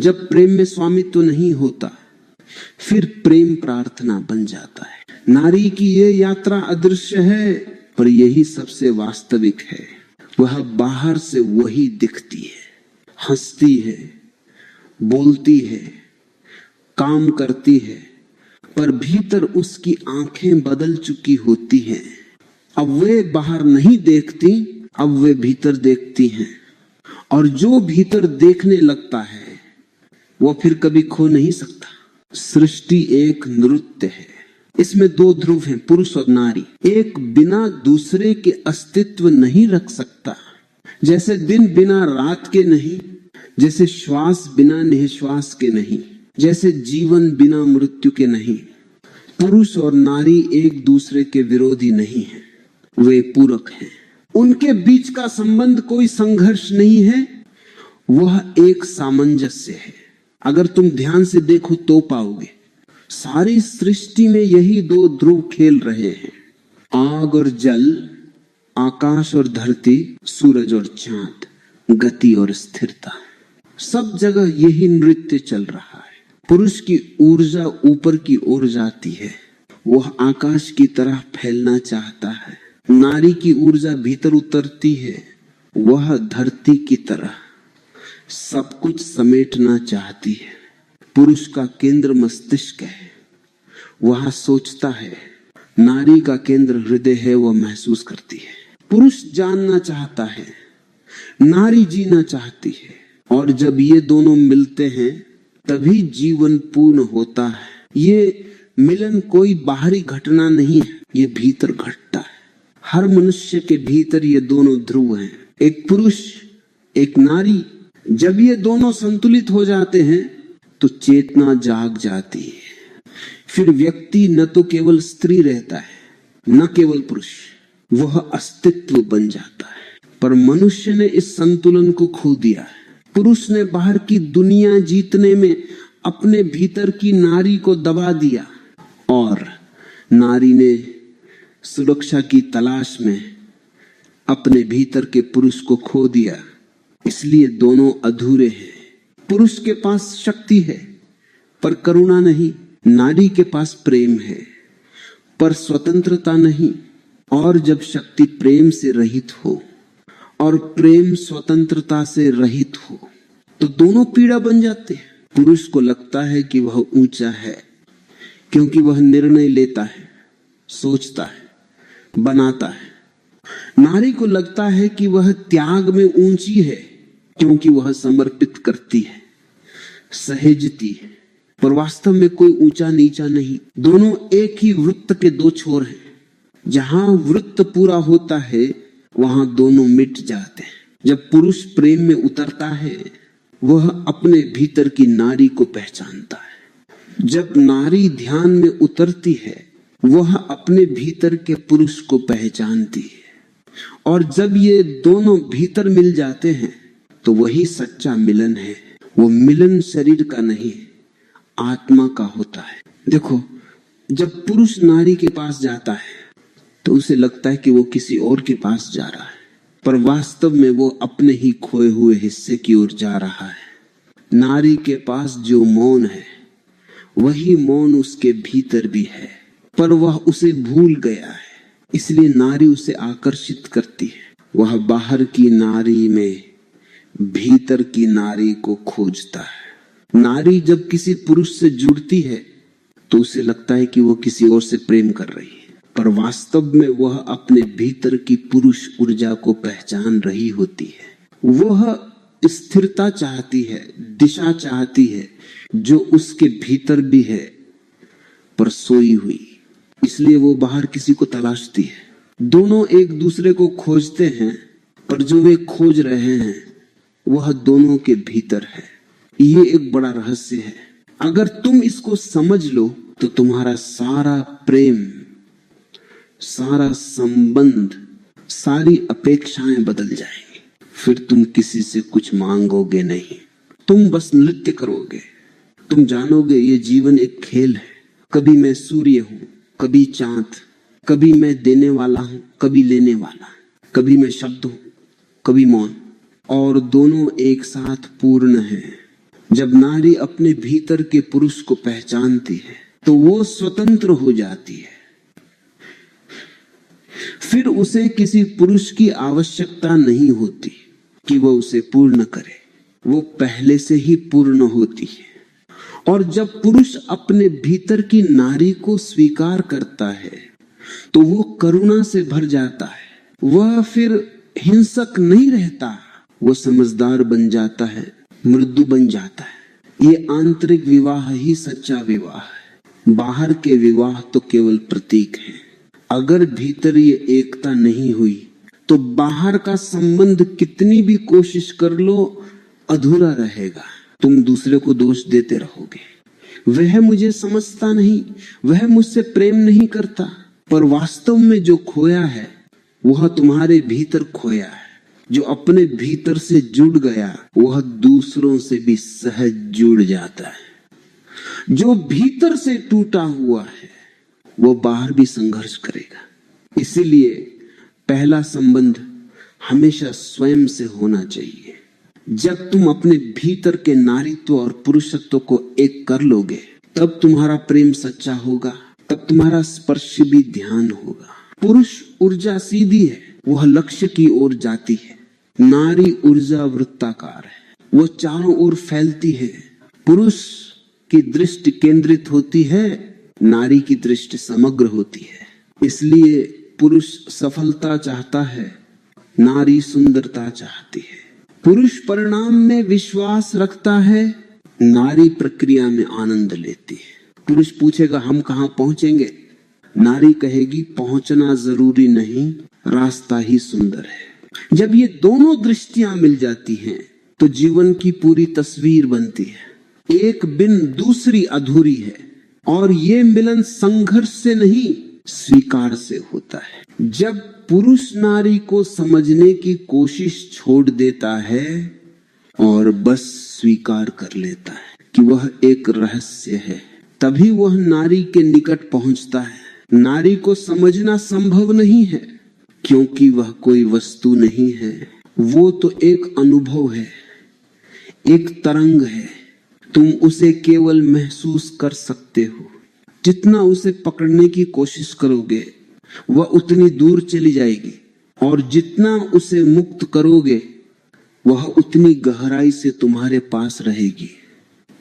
जब प्रेम में स्वामित्व नहीं होता, फिर प्रेम प्रार्थना बन जाता है। नारी की यह यात्रा अदृश्य है पर यही सबसे वास्तविक है। वह बाहर से वही दिखती है, हंसती है, बोलती है, काम करती है, पर भीतर उसकी आंखें बदल चुकी होती हैं। अब वे बाहर नहीं देखती, अब वे भीतर देखती हैं, और जो भीतर देखने लगता है वो फिर कभी खो नहीं सकता। सृष्टि एक नृत्य है, इसमें दो ध्रुव हैं, पुरुष और नारी। एक बिना दूसरे के अस्तित्व नहीं रख सकता, जैसे दिन बिना रात के नहीं, जैसे श्वास बिना निश्वास के नहीं, जैसे जीवन बिना मृत्यु के नहीं। पुरुष और नारी एक दूसरे के विरोधी नहीं है, वे पूरक हैं। उनके बीच का संबंध कोई संघर्ष नहीं है, वह एक सामंजस्य है। अगर तुम ध्यान से देखो तो पाओगे सारी सृष्टि में यही दो ध्रुव खेल रहे हैं, आग और जल, आकाश और धरती, सूरज और चांद, गति और स्थिरता। सब जगह यही नृत्य चल रहा है। पुरुष की ऊर्जा ऊपर की ओर जाती है, वह आकाश की तरह फैलना चाहता है। नारी की ऊर्जा भीतर उतरती है, वह धरती की तरह सब कुछ समेटना चाहती है। पुरुष का केंद्र मस्तिष्क है, वह सोचता है। नारी का केंद्र हृदय है, वह महसूस करती है। पुरुष जानना चाहता है, नारी जीना चाहती है। और जब ये दोनों मिलते हैं तभी जीवन पूर्ण होता है। ये मिलन कोई बाहरी घटना नहीं है, ये भीतर घटता है। हर मनुष्य के भीतर ये दोनों ध्रुव हैं, एक पुरुष एक नारी। जब ये दोनों संतुलित हो जाते हैं तो चेतना जाग जाती है। फिर व्यक्ति न तो केवल स्त्री रहता है, न केवल पुरुष, वह अस्तित्व बन जाता है। पर मनुष्य ने इस संतुलन को खो दिया है। पुरुष ने बाहर की दुनिया जीतने में अपने भीतर की नारी को दबा दिया, और नारी ने सुरक्षा की तलाश में अपने भीतर के पुरुष को खो दिया। इसलिए दोनों अधूरे हैं। पुरुष के पास शक्ति है पर करुणा नहीं, नारी के पास प्रेम है पर स्वतंत्रता नहीं। और जब शक्ति प्रेम से रहित हो और प्रेम स्वतंत्रता से रहित हो तो दोनों पीड़ा बन जाते हैं। पुरुष को लगता है कि वह ऊंचा है क्योंकि वह निर्णय लेता है, सोचता है, बनाता है। नारी को लगता है कि वह त्याग में ऊंची है क्योंकि वह समर्पित करती है, सहेजती है। पर वास्तव में कोई ऊंचा नीचा नहीं, दोनों एक ही वृत्त के दो छोर हैं। जहां वृत्त पूरा होता है वहां दोनों मिट जाते हैं। जब पुरुष प्रेम में उतरता है वह अपने भीतर की नारी को पहचानता है। जब नारी ध्यान में उतरती है वह अपने भीतर के पुरुष को पहचानती है। और जब ये दोनों भीतर मिल जाते हैं तो वही सच्चा मिलन है। वो मिलन शरीर का नहीं, आत्मा का होता है। देखो, जब पुरुष नारी के पास जाता है तो उसे लगता है कि वो किसी और के पास जा रहा है, पर वास्तव में वो अपने ही खोए हुए हिस्से की ओर जा रहा है। नारी के पास जो मौन है वही मौन उसके भीतर भी है, पर वह उसे भूल गया है। इसलिए नारी उसे आकर्षित करती है। वह बाहर की नारी में भीतर की नारी को खोजता है। नारी जब किसी पुरुष से जुड़ती है तो उसे लगता है कि वो किसी और से प्रेम कर रही है, पर वास्तव में वह अपने भीतर की पुरुष ऊर्जा को पहचान रही होती है। वह स्थिरता चाहती है, दिशा चाहती है जो उसके भीतर भी है पर सोई हुई। इसलिए वो बाहर किसी को तलाशती है। दोनों एक दूसरे को खोजते हैं, पर जो वे खोज रहे हैं वह दोनों के भीतर है। ये एक बड़ा रहस्य है। अगर तुम इसको समझ लो तो तुम्हारा सारा प्रेम, सारा संबंध, सारी अपेक्षाएं बदल जाएंगी। फिर तुम किसी से कुछ मांगोगे नहीं, तुम बस नृत्य करोगे। तुम जानोगे ये जीवन एक खेल है। कभी मैं सूर्य हूं, कभी चांद, कभी मैं देने वाला हूं, कभी लेने वाला, कभी मैं शब्द हूं, कभी मौन, और दोनों एक साथ पूर्ण हैं। जब नारी अपने भीतर के पुरुष को पहचानती है तो वो स्वतंत्र हो जाती है। फिर उसे किसी पुरुष की आवश्यकता नहीं होती कि वो उसे पूर्ण करे, वो पहले से ही पूर्ण होती है। और जब पुरुष अपने भीतर की नारी को स्वीकार करता है तो वो करुणा से भर जाता है। वह फिर हिंसक नहीं रहता, वो समझदार बन जाता है, मृदु बन जाता है। ये आंतरिक विवाह ही सच्चा विवाह है। बाहर के विवाह तो केवल प्रतीक हैं। अगर भीतर ये एकता नहीं हुई तो बाहर का संबंध कितनी भी कोशिश कर लो अधूरा रहेगा। तुम दूसरे को दोष देते रहोगे, वह मुझे समझता नहीं, वह मुझसे प्रेम नहीं करता, पर वास्तव में जो खोया है वह तुम्हारे भीतर खोया है। जो अपने भीतर से जुड़ गया वह दूसरों से भी सहज जुड़ जाता है। जो भीतर से टूटा हुआ है वो बाहर भी संघर्ष करेगा। इसीलिए पहला संबंध हमेशा स्वयं से होना चाहिए। जब तुम अपने भीतर के नारीत्व और पुरुषत्व को एक कर लोगे, तब तुम्हारा प्रेम सच्चा होगा, तब तुम्हारा स्पर्श भी ध्यान होगा। पुरुष ऊर्जा सीधी है, वह लक्ष्य की ओर जाती है। नारी ऊर्जा वृत्ताकार है, वो चारों ओर फैलती है। पुरुष की दृष्टि केंद्रित होती है, नारी की दृष्टि समग्र होती है। इसलिए पुरुष सफलता चाहता है, नारी सुंदरता चाहती है। पुरुष परिणाम में विश्वास रखता है, नारी प्रक्रिया में आनंद लेती है। पुरुष पूछेगा हम कहां पहुंचेंगे, नारी कहेगी पहुंचना जरूरी नहीं, रास्ता ही सुंदर है। जब ये दोनों दृष्टियां मिल जाती हैं तो जीवन की पूरी तस्वीर बनती है। एक बिन दूसरी अधूरी है, और ये मिलन संघर्ष से नहीं, स्वीकार से होता है। जब पुरुष नारी को समझने की कोशिश छोड़ देता है और बस स्वीकार कर लेता है कि वह एक रहस्य है, तभी वह नारी के निकट पहुंचता है। नारी को समझना संभव नहीं है, क्योंकि वह कोई वस्तु नहीं है, वो तो एक अनुभव है, एक तरंग है। तुम उसे केवल महसूस कर सकते हो। जितना उसे पकड़ने की कोशिश करोगे वह उतनी दूर चली जाएगी, और जितना उसे मुक्त करोगे वह उतनी गहराई से तुम्हारे पास रहेगी।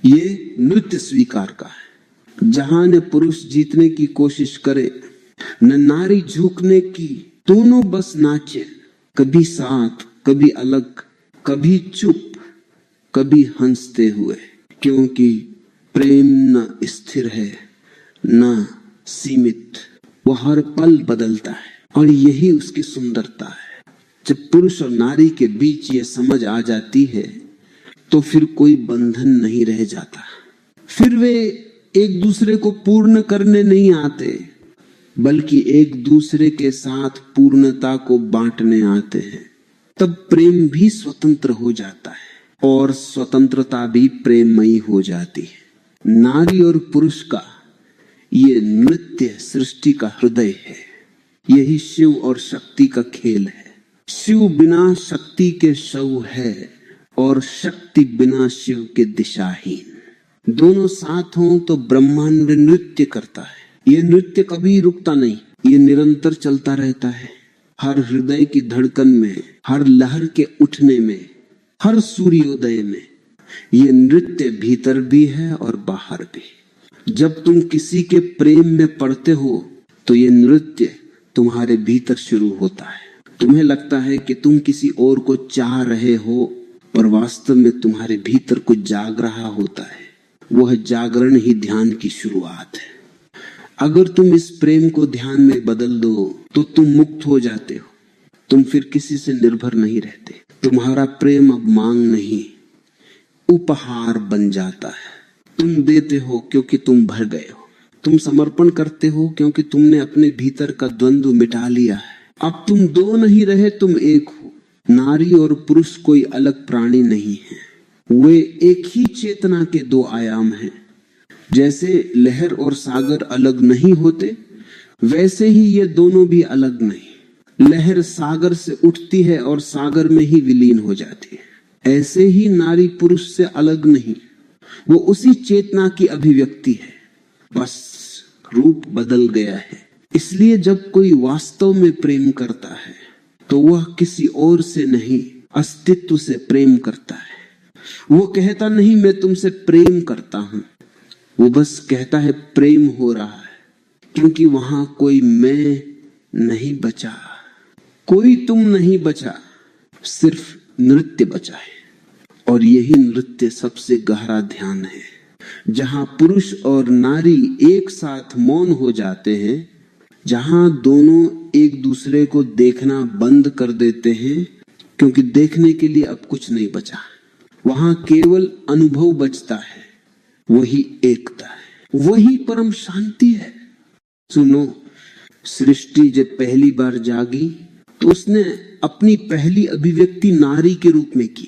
ये नृत्य स्वीकार का है। जहां न पुरुष जीतने की कोशिश करे न नारी झुकने की, दोनों बस नाचे, कभी साथ कभी अलग, कभी चुप कभी हंसते हुए। क्योंकि प्रेम न स्थिर है न सीमित, वह हर पल बदलता है, और यही उसकी सुंदरता है। जब पुरुष और नारी के बीच ये समझ आ जाती है तो फिर कोई बंधन नहीं रह जाता। फिर वे एक दूसरे को पूर्ण करने नहीं आते, बल्कि एक दूसरे के साथ पूर्णता को बांटने आते हैं। तब प्रेम भी स्वतंत्र हो जाता है, और स्वतंत्रता भी प्रेममयी हो जाती है। नारी और पुरुष का ये नृत्य सृष्टि का हृदय है। यही शिव और शक्ति का खेल है। शिव बिना शक्ति के शव है, और शक्ति बिना शिव के दिशाहीन। दोनों साथ हों तो ब्रह्मांड नृत्य करता है। ये नृत्य कभी रुकता नहीं, ये निरंतर चलता रहता है। हर हृदय की धड़कन में, हर लहर के उठने में, हर सूर्योदय में ये नृत्य भीतर भी है और बाहर भी। जब तुम किसी के प्रेम में पड़ते हो तो ये नृत्य तुम्हारे भीतर शुरू होता है। तुम्हें लगता है कि तुम किसी और को चाह रहे हो, पर वास्तव में तुम्हारे भीतर कुछ जाग रहा होता है। वह जागरण ही ध्यान की शुरुआत है। अगर तुम इस प्रेम को ध्यान में बदल दो तो तुम मुक्त हो जाते हो। तुम फिर किसी से निर्भर नहीं रहते। तुम्हारा प्रेम अब मांग नहीं, उपहार बन जाता है। तुम देते हो क्योंकि तुम भर गए हो। तुम समर्पण करते हो क्योंकि तुमने अपने भीतर का द्वंद्व मिटा लिया है। अब तुम दो नहीं रहे, तुम एक हो। नारी और पुरुष कोई अलग प्राणी नहीं है, वे एक ही चेतना के दो आयाम हैं। जैसे लहर और सागर अलग नहीं होते, वैसे ही ये दोनों भी अलग नहीं। लहर सागर से उठती है और सागर में ही विलीन हो जाती है। ऐसे ही नारी पुरुष से अलग नहीं, वो उसी चेतना की अभिव्यक्ति है, बस रूप बदल गया है। इसलिए जब कोई वास्तव में प्रेम करता है तो वह किसी और से नहीं, अस्तित्व से प्रेम करता है। वो कहता नहीं मैं तुमसे प्रेम करता हूं, वो बस कहता है प्रेम हो रहा है, क्योंकि वहां कोई मैं नहीं बचा, कोई तुम नहीं बचा, सिर्फ नृत्य बचा है। और यही नृत्य सबसे गहरा ध्यान है, जहां पुरुष और नारी एक साथ मौन हो जाते हैं, जहां दोनों एक दूसरे को देखना बंद कर देते हैं, क्योंकि देखने के लिए अब कुछ नहीं बचा। वहां केवल अनुभव बचता है। वही एकता है, वही परम शांति है। सुनो, सृष्टि जब पहली बार जागी तो उसने अपनी पहली अभिव्यक्ति नारी के रूप में की,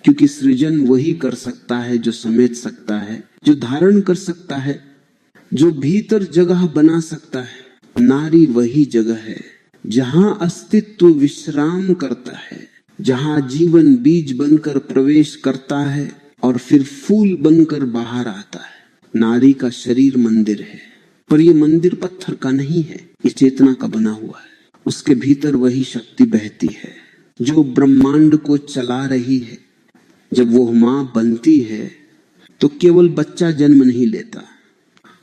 क्योंकि सृजन वही कर सकता है जो समेट सकता है, जो धारण कर सकता है, जो भीतर जगह बना सकता है। नारी वही जगह है जहां अस्तित्व विश्राम करता है, जहां जीवन बीज बनकर प्रवेश करता है और फिर फूल बनकर बाहर आता है। नारी का शरीर मंदिर है, पर यह मंदिर पत्थर का नहीं है, ये चेतना का बना हुआ है। उसके भीतर वही शक्ति बहती है जो ब्रह्मांड को चला रही है। जब वो मां बनती है तो केवल बच्चा जन्म नहीं लेता,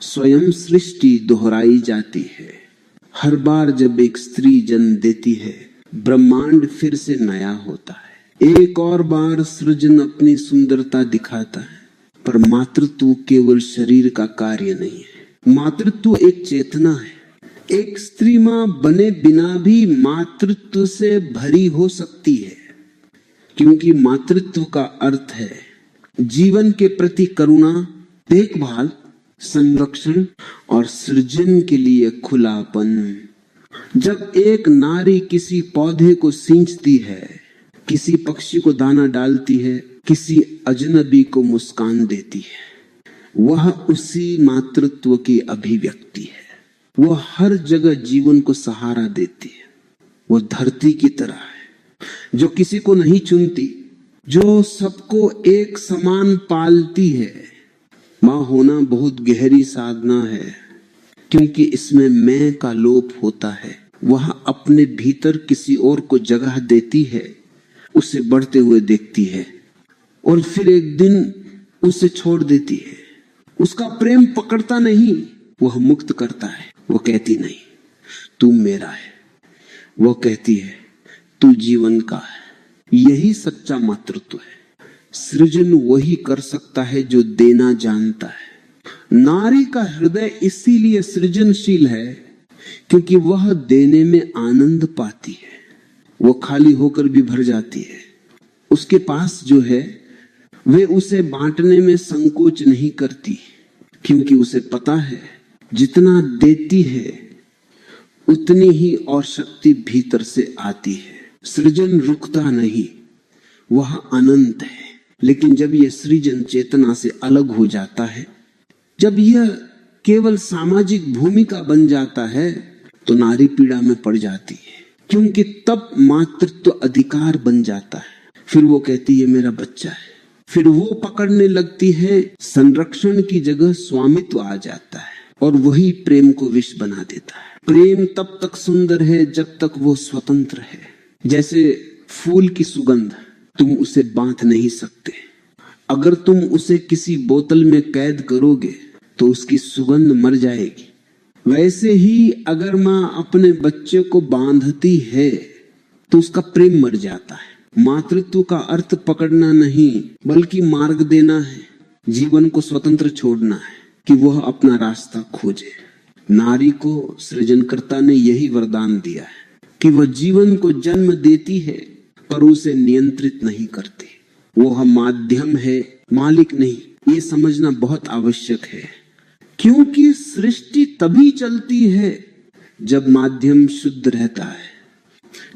स्वयं सृष्टि दोहराई जाती है। हर बार जब एक स्त्री जन्म देती है, ब्रह्मांड फिर से नया होता है। एक और बार सृजन अपनी सुंदरता दिखाता है। पर मातृत्व केवल शरीर का कार्य नहीं है, मातृत्व एक चेतना है। एक स्त्री मां बने बिना भी मातृत्व से भरी हो सकती है, क्योंकि मातृत्व का अर्थ है जीवन के प्रति करुणा, देखभाल, संरक्षण और सृजन के लिए खुलापन। जब एक नारी किसी पौधे को सींचती है, किसी पक्षी को दाना डालती है, किसी अजनबी को मुस्कान देती है, वह उसी मातृत्व की अभिव्यक्ति है। वह हर जगह जीवन को सहारा देती है। वो धरती की तरह है जो किसी को नहीं चुनती, जो सबको एक समान पालती है। मां होना बहुत गहरी साधना है, क्योंकि इसमें मैं का लोप होता है। वह अपने भीतर किसी और को जगह देती है, उसे बढ़ते हुए देखती है और फिर एक दिन उसे छोड़ देती है। उसका प्रेम पकड़ता नहीं, वह मुक्त करता है। वो कहती नहीं तू मेरा है, वो कहती है तू जीवन का है। यही सच्चा मातृत्व है। सृजन वही कर सकता है जो देना जानता है। नारी का हृदय इसीलिए सृजनशील है क्योंकि वह देने में आनंद पाती है। वो खाली होकर भी भर जाती है। उसके पास जो है वे उसे बांटने में संकोच नहीं करती, क्योंकि उसे पता है जितना देती है उतनी ही और शक्ति भीतर से आती है। सृजन रुकता नहीं, वह अनंत है। लेकिन जब यह सृजन चेतना से अलग हो जाता है, जब यह केवल सामाजिक भूमिका बन जाता है, तो नारी पीड़ा में पड़ जाती है, क्योंकि तब मातृत्व अधिकार बन जाता है। फिर वो कहती है मेरा बच्चा है। फिर वो पकड़ने लगती है, संरक्षण की जगह स्वामित्व आ जाता है और वही प्रेम को विष बना देता है। प्रेम तब तक सुंदर है जब तक वो स्वतंत्र है। जैसे फूल की सुगंध, तुम उसे बांध नहीं सकते। अगर तुम उसे किसी बोतल में कैद करोगे तो उसकी सुगंध मर जाएगी। वैसे ही अगर मां अपने बच्चे को बांधती है तो उसका प्रेम मर जाता है। मातृत्व का अर्थ पकड़ना नहीं बल्कि मार्ग देना है, जीवन को स्वतंत्र छोड़ना है कि वह अपना रास्ता खोजे। नारी को सृजनकर्ता ने यही वरदान दिया है कि वह जीवन को जन्म देती है पर उसे नियंत्रित नहीं करती। वह माध्यम है, मालिक नहीं। ये समझना बहुत आवश्यक है, क्योंकि सृष्टि तभी चलती है जब माध्यम शुद्ध रहता है।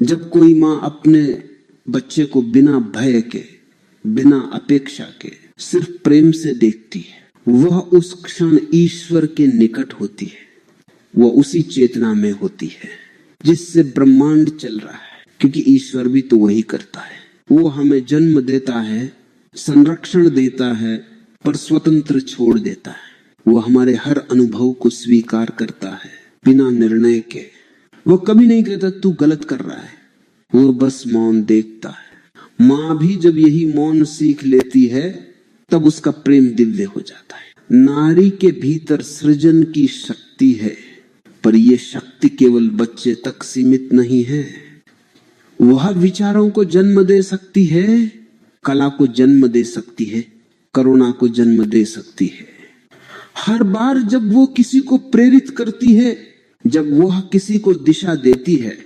जब कोई मां अपने बच्चे को बिना भय के, बिना अपेक्षा के, सिर्फ प्रेम से देखती है, वह उस क्षण ईश्वर के निकट होती है। वह उसी चेतना में होती है जिससे ब्रह्मांड चल रहा है, क्योंकि ईश्वर भी तो वही करता है। वो हमें जन्म देता है, संरक्षण देता है, पर स्वतंत्र छोड़ देता है। वो हमारे हर अनुभव को स्वीकार करता है बिना निर्णय के। वो कभी नहीं कहता तू गलत कर रहा है, वो बस मौन देखता है। मां भी जब यही मौन सीख लेती है तब उसका प्रेम दिव्य हो जाता है। नारी के भीतर सृजन की शक्ति है, पर यह शक्ति केवल बच्चे तक सीमित नहीं है। वह विचारों को जन्म दे सकती है, कला को जन्म दे सकती है, करुणा को जन्म दे सकती है। हर बार जब वो किसी को प्रेरित करती है, जब वह किसी को दिशा देती है,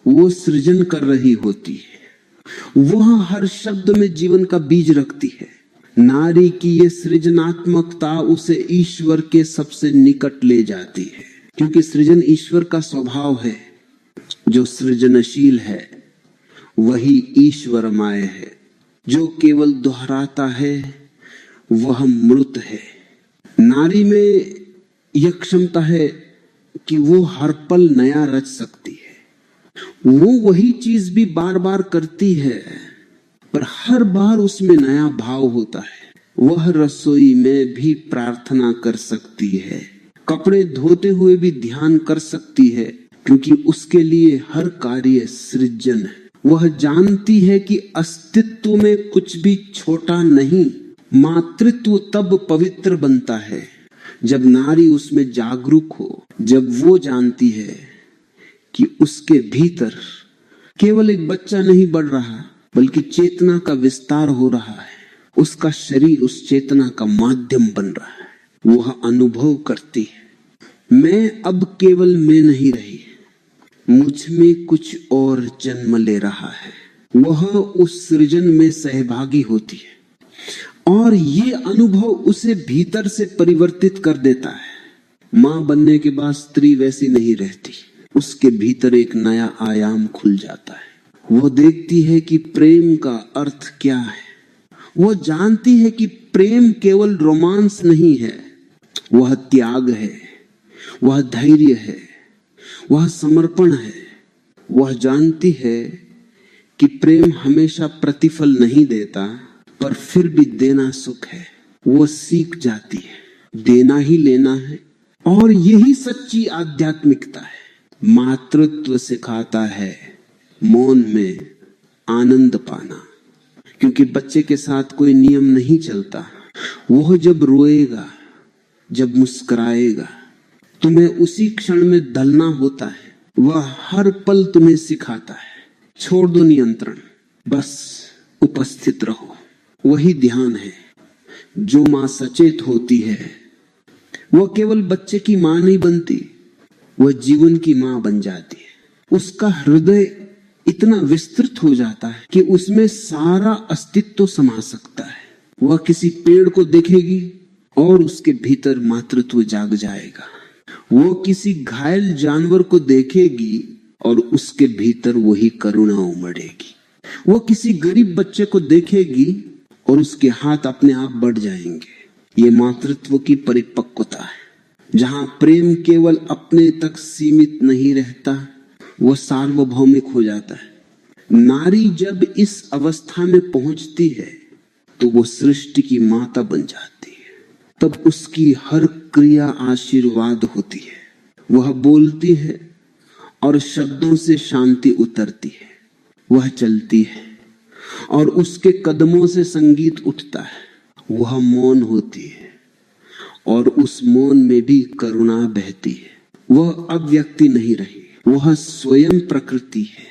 वो सृजन कर रही होती है। वह हर शब्द में जीवन का बीज रखती है। नारी की ये सृजनात्मकता उसे ईश्वर के सबसे निकट ले जाती है, क्योंकि सृजन ईश्वर का स्वभाव है। जो सृजनशील है वही ईश्वरमय है। जो केवल दोहराता है वह मृत है। नारी में यह क्षमता है कि वो हर पल नया रच सकती है। वो वही चीज भी बार बार करती है, पर हर बार उसमें नया भाव होता है। वह रसोई में भी प्रार्थना कर सकती है, कपड़े धोते हुए भी ध्यान कर सकती है, क्योंकि उसके लिए हर कार्य सृजन है। वह जानती है कि अस्तित्व में कुछ भी छोटा नहीं। मातृत्व तब पवित्र बनता है जब नारी उसमें जागरूक हो, जब वो जानती है कि उसके भीतर केवल एक बच्चा नहीं बढ़ रहा, बल्कि चेतना का विस्तार हो रहा है। उसका शरीर उस चेतना का माध्यम बन रहा है। वह अनुभव करती है, मैं अब केवल मैं नहीं रही, मुझ में कुछ और जन्म ले रहा है। वह उस सृजन में सहभागी होती है और ये अनुभव उसे भीतर से परिवर्तित कर देता है। मां बनने के बाद स्त्री वैसी नहीं रहती, उसके भीतर एक नया आयाम खुल जाता है। वो देखती है कि प्रेम का अर्थ क्या है। वो जानती है कि प्रेम केवल रोमांस नहीं है, वह त्याग है, वह धैर्य है, वह समर्पण है। वह जानती है कि प्रेम हमेशा प्रतिफल नहीं देता, पर फिर भी देना सुख है। वो सीख जाती है देना ही लेना है, और यही सच्ची आध्यात्मिकता है। मातृत्व सिखाता है मौन में आनंद पाना, क्योंकि बच्चे के साथ कोई नियम नहीं चलता। वह जब रोएगा, जब मुस्कुराएगा, तुम्हें उसी क्षण में ढलना होता है। वह हर पल तुम्हें सिखाता है, छोड़ दो नियंत्रण, बस उपस्थित रहो। वही ध्यान है। जो मां सचेत होती है वह केवल बच्चे की मां नहीं बनती, वह जीवन की मां बन जाती है। उसका हृदय इतना विस्तृत हो जाता है कि उसमें सारा अस्तित्व समा सकता है। वह किसी पेड़ को देखेगी और उसके भीतर मातृत्व जाग जाएगा। वो किसी घायल जानवर को देखेगी और उसके भीतर वही करुणा उमड़ेगी। वो किसी गरीब बच्चे को देखेगी और उसके हाथ अपने आप बढ़ जाएंगे। ये मातृत्व की परिपक्वता है, जहां प्रेम केवल अपने तक सीमित नहीं रहता, वो सार्वभौमिक हो जाता है। नारी जब इस अवस्था में पहुंचती है तो वो सृष्टि की माता बन जाती है। तब उसकी हर क्रिया आशीर्वाद होती है। वह बोलती है और शब्दों से शांति उतरती है। वह चलती है और उसके कदमों से संगीत उठता है। वह मौन होती है और उस मौन में भी करुणा बहती है। वह अव्यक्ति नहीं रही, वह स्वयं प्रकृति है।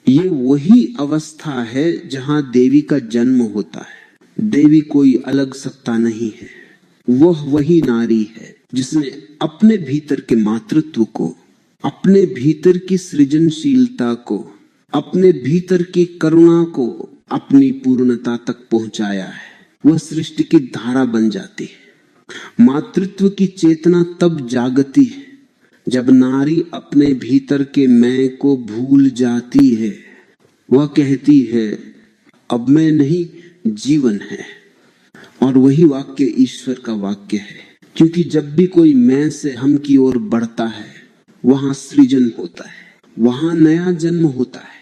ये वही अवस्था है जहां देवी का जन्म होता है। देवी कोई अलग सत्ता नहीं है, वह वही नारी है जिसने अपने भीतर के मातृत्व को, अपने भीतर की सृजनशीलता को, अपने भीतर की करुणा को अपनी पूर्णता तक पहुंचाया है। वह सृष्टि की धारा बन जाती है। मातृत्व की चेतना तब जागती है जब नारी अपने भीतर के मैं को भूल जाती है। वह कहती है, अब मैं नहीं, जीवन है। और वही वाक्य ईश्वर का वाक्य है, क्योंकि जब भी कोई मैं से हम की ओर बढ़ता है, वहां सृजन होता है, वहां नया जन्म होता है,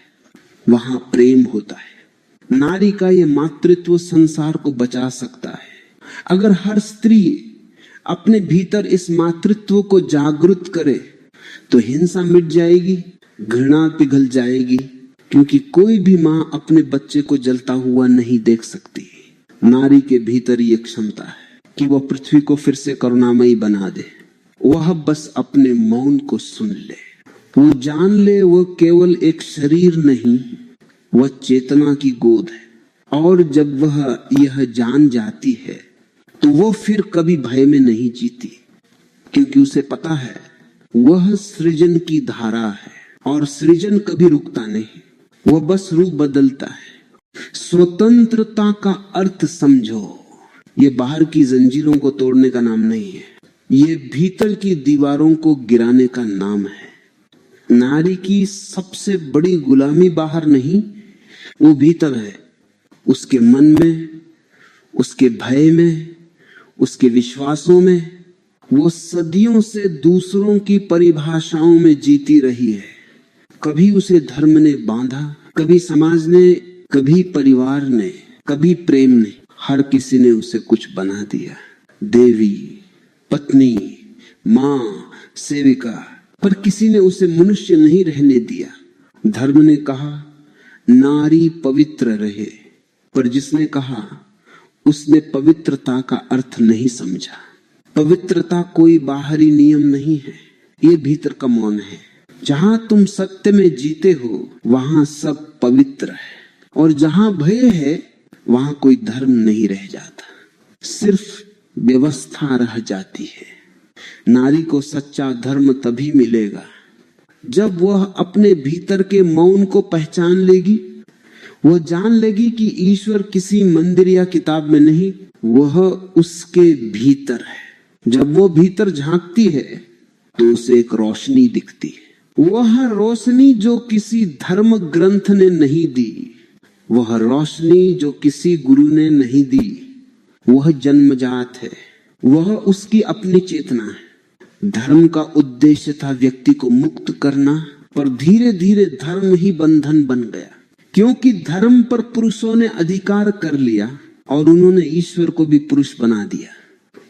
वहां प्रेम होता है। नारी का यह मातृत्व संसार को बचा सकता है। अगर हर स्त्री अपने भीतर इस मातृत्व को जागृत करे तो हिंसा मिट जाएगी, घृणा पिघल जाएगी, क्योंकि कोई भी मां अपने बच्चे को जलता हुआ नहीं देख सकती। नारी के भीतर ये क्षमता है कि वह पृथ्वी को फिर से करुणामयी बना दे। वह बस अपने मौन को सुन ले, वो जान ले वह केवल एक शरीर नहीं, वह चेतना की गोद है। और जब वह यह जान जाती है तो वो फिर कभी भय में नहीं जीती, क्योंकि उसे पता है वह सृजन की धारा है और सृजन कभी रुकता नहीं, वह बस रूप बदलता है। स्वतंत्रता का अर्थ समझो, ये बाहर की जंजीरों को तोड़ने का नाम नहीं है, ये भीतर की दीवारों को गिराने का नाम है। नारी की सबसे बड़ी गुलामी बाहर नहीं, वो भीतर है। उसके मन में, उसके भय में, उसके विश्वासों में। वो सदियों से दूसरों की परिभाषाओं में जीती रही है, कभी उसे धर्म ने बांधा, कभी समाज ने, कभी परिवार ने, कभी प्रेम ने, हर किसी ने उसे कुछ बना दिया। देवी, पत्नी, मां, सेविका, पर किसी ने उसे मनुष्य नहीं रहने दिया। धर्म ने कहा नारी पवित्र रहे, पर जिसने कहा उसने पवित्रता का अर्थ नहीं समझा। पवित्रता कोई बाहरी नियम नहीं है, ये भीतर का मौन है। जहां तुम सत्य में जीते हो वहां सब पवित्र है, और जहां भय है वहां कोई धर्म नहीं रह जाता, सिर्फ व्यवस्था रह जाती है। नारी को सच्चा धर्म तभी मिलेगा जब वह अपने भीतर के मौन को पहचान लेगी। वह जान लेगी कि ईश्वर किसी मंदिर या किताब में नहीं, वह उसके भीतर है। जब वो भीतर झांकती है तो उसे एक रोशनी दिखती है। वह रोशनी जो किसी धर्म ग्रंथ ने नहीं दी, वह रोशनी जो किसी गुरु ने नहीं दी, वह जन्मजात है, वह उसकी अपनी चेतना है। धर्म का उद्देश्य था व्यक्ति को मुक्त करना, पर धीरे धीरे धर्म ही बंधन बन गया, क्योंकि धर्म पर पुरुषों ने अधिकार कर लिया और उन्होंने ईश्वर को भी पुरुष बना दिया।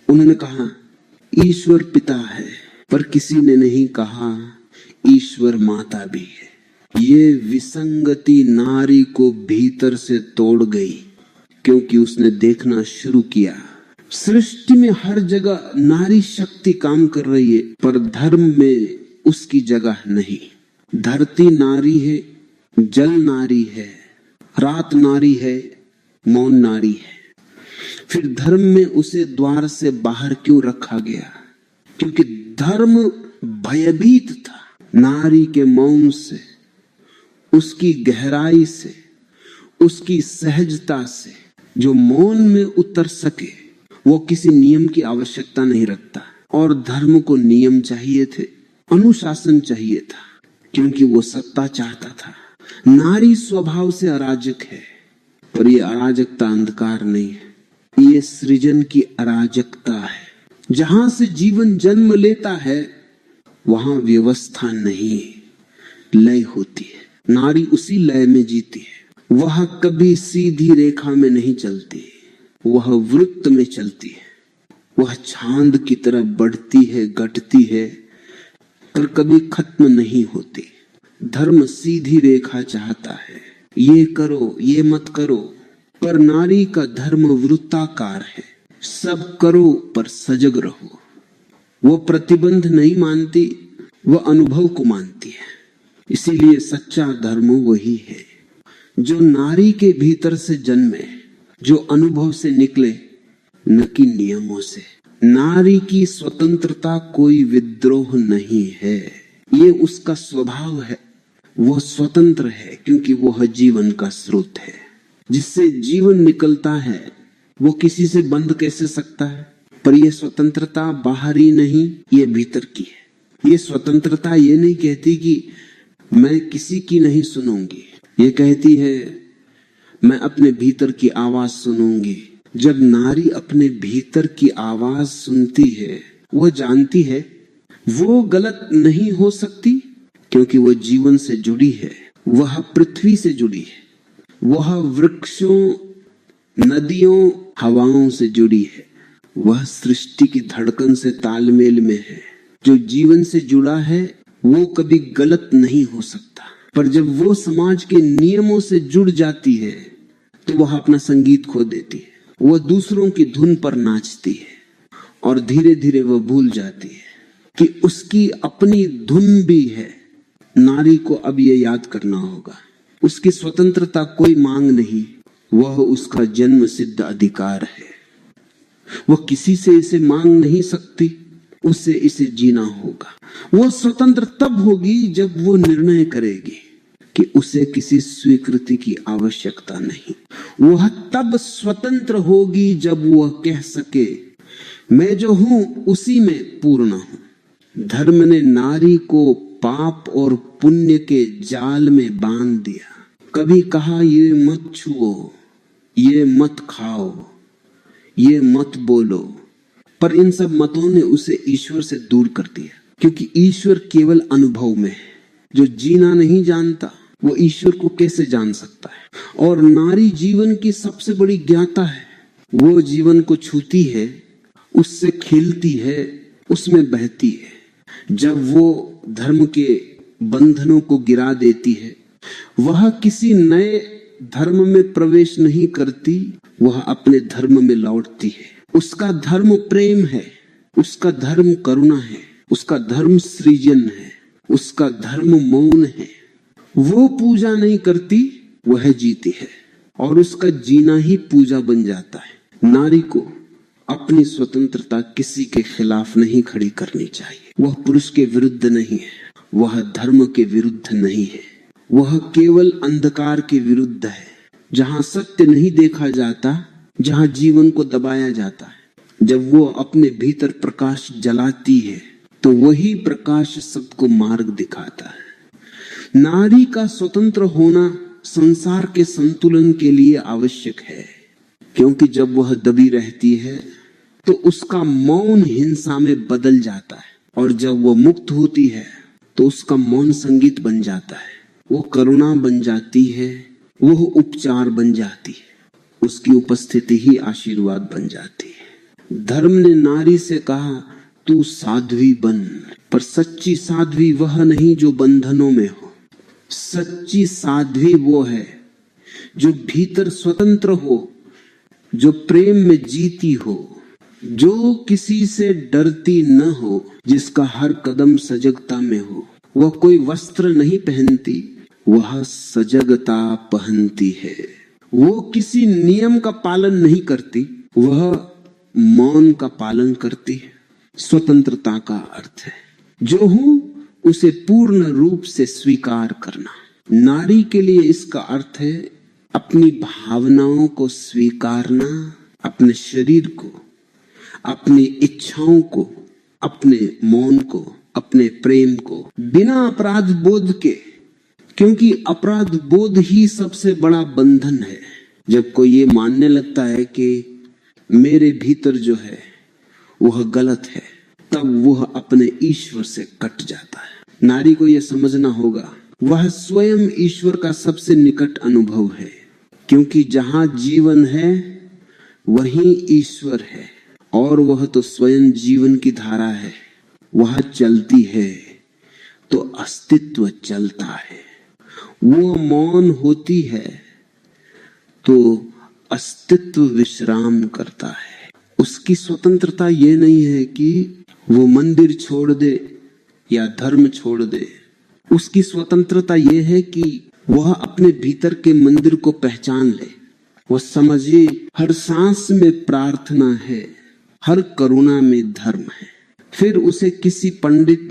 उन्होंने कहा ईश्वर पिता है, पर किसी ने नहीं कहा ईश्वर माता भी है। ये विसंगति नारी को भीतर से तोड़ गई, क्योंकि उसने देखना शुरू किया सृष्टि में हर जगह नारी शक्ति काम कर रही है, पर धर्म में उसकी जगह नहीं। धरती नारी है, जल नारी है, रात नारी है, मौन नारी है। फिर धर्म में उसे द्वार से बाहर क्यों रखा गया? क्योंकि धर्म भयभीत था नारी के मौन से, उसकी गहराई से, उसकी सहजता से। जो मौन में उतर सके वो किसी नियम की आवश्यकता नहीं रखता, और धर्म को नियम चाहिए थे, अनुशासन चाहिए था, क्योंकि वो सत्ता चाहता था। नारी स्वभाव से अराजक है, पर ये अराजकता अंधकार नहीं है, ये सृजन की अराजकता है। जहां से जीवन जन्म लेता है वहां व्यवस्था नहीं, लय होती है। नारी उसी लय में जीती है। वह कभी सीधी रेखा में नहीं चलती, वह वृत्त में चलती है। वह चांद की तरह बढ़ती है, घटती है, पर कभी खत्म नहीं होती। धर्म सीधी रेखा चाहता है, ये करो, ये मत करो, पर नारी का धर्म वृत्ताकार है। सब करो पर सजग रहो। वो प्रतिबंध नहीं मानती, वह अनुभव को मानती है। इसीलिए सच्चा धर्म वही है जो नारी के भीतर से जन्मे, जो अनुभव से निकले, न कि नियमों से। नारी की स्वतंत्रता कोई विद्रोह नहीं है, ये उसका स्वभाव है। वह स्वतंत्र है क्योंकि वह जीवन का स्रोत है। जिससे जीवन निकलता है वो किसी से बंध कैसे सकता है? पर यह स्वतंत्रता बाहरी नहीं, ये भीतर की है। ये स्वतंत्रता ये नहीं कहती कि मैं किसी की नहीं सुनूंगी, ये कहती है मैं अपने भीतर की आवाज सुनूंगी। जब नारी अपने भीतर की आवाज सुनती है, वह जानती है वो गलत नहीं हो सकती, क्योंकि वह जीवन से जुड़ी है, वह पृथ्वी से जुड़ी है, वह वृक्षों, नदियों, हवाओं से जुड़ी है, वह सृष्टि की धड़कन से तालमेल में है। जो जीवन से जुड़ा है वो कभी गलत नहीं हो सकता। पर जब वो समाज के नियमों से जुड़ जाती है तो वह अपना संगीत खो देती है, वह दूसरों की धुन पर नाचती है, और धीरे धीरे वह भूल जाती है कि उसकी अपनी धुन भी है। नारी को अब यह याद करना होगा, उसकी स्वतंत्रता कोई मांग नहीं, वह उसका जन्म सिद्ध अधिकार है। वह किसी से इसे मांग नहीं सकती, उसे इसे जीना होगा। वह स्वतंत्र तब होगी जब वो निर्णय करेगी कि उसे किसी स्वीकृति की आवश्यकता नहीं। वह तब स्वतंत्र होगी जब वह कह सके मैं जो हूं उसी में पूर्ण हूं। धर्म ने नारी को पाप और पुण्य के जाल में बांध दिया। कभी कहा ये मत छुओ, ये मत खाओ, ये मत बोलो, पर इन सब मतों ने उसे ईश्वर से दूर कर दिया, क्योंकि ईश्वर केवल अनुभव में है। जो जीना नहीं जानता वो ईश्वर को कैसे जान सकता है। और नारी जीवन की सबसे बड़ी ज्ञाता है। वो जीवन को छूती है, उससे खेलती है, उसमें बहती है। जब वो धर्म के बंधनों को गिरा देती है, वह किसी नए धर्म में प्रवेश नहीं करती, वह अपने धर्म में लौटती है। उसका धर्म प्रेम है, उसका धर्म करुणा है, उसका धर्म सृजन है, उसका धर्म मौन है। वो पूजा नहीं करती, वह जीती है और उसका जीना ही पूजा बन जाता है। नारी को अपनी स्वतंत्रता किसी के खिलाफ नहीं खड़ी करनी चाहिए। वह पुरुष के विरुद्ध नहीं है, वह धर्म के विरुद्ध नहीं है, वह केवल अंधकार के विरुद्ध है। जहां सत्य नहीं देखा जाता, जहां जीवन को दबाया जाता है, जब वो अपने भीतर प्रकाश जलाती है तो वही प्रकाश सबको मार्ग दिखाता है। नारी का स्वतंत्र होना संसार के संतुलन के लिए आवश्यक है, क्योंकि जब वह दबी रहती है तो उसका मौन हिंसा में बदल जाता है, और जब वह मुक्त होती है तो उसका मौन संगीत बन जाता है, वो करुणा बन जाती है, वह उपचार बन जाती है, उसकी उपस्थिति ही आशीर्वाद बन जाती है। धर्म ने नारी से कहा तू साध्वी बन, पर सच्ची साध्वी वह नहीं जो बंधनों में हो। सच्ची साध्वी वो है जो भीतर स्वतंत्र हो, जो प्रेम में जीती हो, जो किसी से डरती न हो, जिसका हर कदम सजगता में हो। वह कोई वस्त्र नहीं पहनती, वह सजगता पहनती है। वो किसी नियम का पालन नहीं करती, वह मौन का पालन करती है। स्वतंत्रता का अर्थ है जो हूं उसे पूर्ण रूप से स्वीकार करना। नारी के लिए इसका अर्थ है अपनी भावनाओं को स्वीकारना, अपने शरीर को, अपनी इच्छाओं को, अपने मौन को, अपने प्रेम को, बिना अपराध बोध के, क्योंकि अपराध बोध ही सबसे बड़ा बंधन है। जब कोई ये मानने लगता है कि मेरे भीतर जो है वह गलत है, तब वह अपने ईश्वर से कट जाता है। नारी को यह समझना होगा वह स्वयं ईश्वर का सबसे निकट अनुभव है, क्योंकि जहां जीवन है वहीं ईश्वर है, और वह तो स्वयं जीवन की धारा है। वह चलती है तो अस्तित्व चलता है। वो मौन होती है तो अस्तित्व विश्राम करता है। उसकी स्वतंत्रता ये नहीं है कि वो मंदिर छोड़ दे या धर्म छोड़ दे। उसकी स्वतंत्रता ये है कि वह अपने भीतर के मंदिर को पहचान ले। वह समझे हर सांस में प्रार्थना है, हर करुणा में धर्म है। फिर उसे किसी पंडित,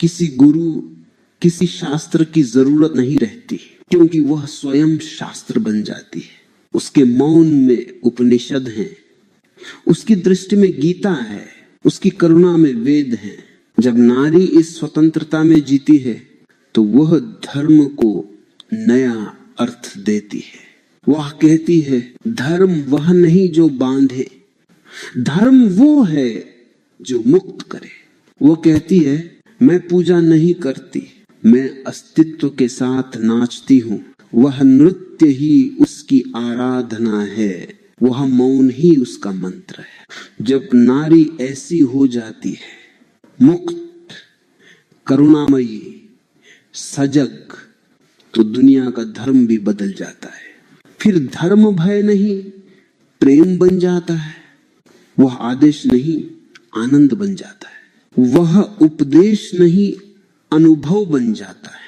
किसी गुरु, किसी शास्त्र की जरूरत नहीं रहती, क्योंकि वह स्वयं शास्त्र बन जाती है। उसके मौन में उपनिषद हैं, उसकी दृष्टि में गीता है, उसकी करुणा में वेद हैं। जब नारी इस स्वतंत्रता में जीती है तो वह धर्म को नया अर्थ देती है। वह कहती है धर्म वह नहीं जो बांधे, धर्म वो है जो मुक्त करे। वो कहती है मैं पूजा नहीं करती, मैं अस्तित्व के साथ नाचती हूँ। वह नृत्य ही उसकी आराधना है, वह मौन ही उसका मंत्र है। जब नारी ऐसी हो जाती है, मुक्त, करुणामयी, सजग, तो दुनिया का धर्म भी बदल जाता है। फिर धर्म भय नहीं, प्रेम बन जाता है। वह आदेश नहीं, आनंद बन जाता है। वह उपदेश नहीं, अनुभव बन जाता है।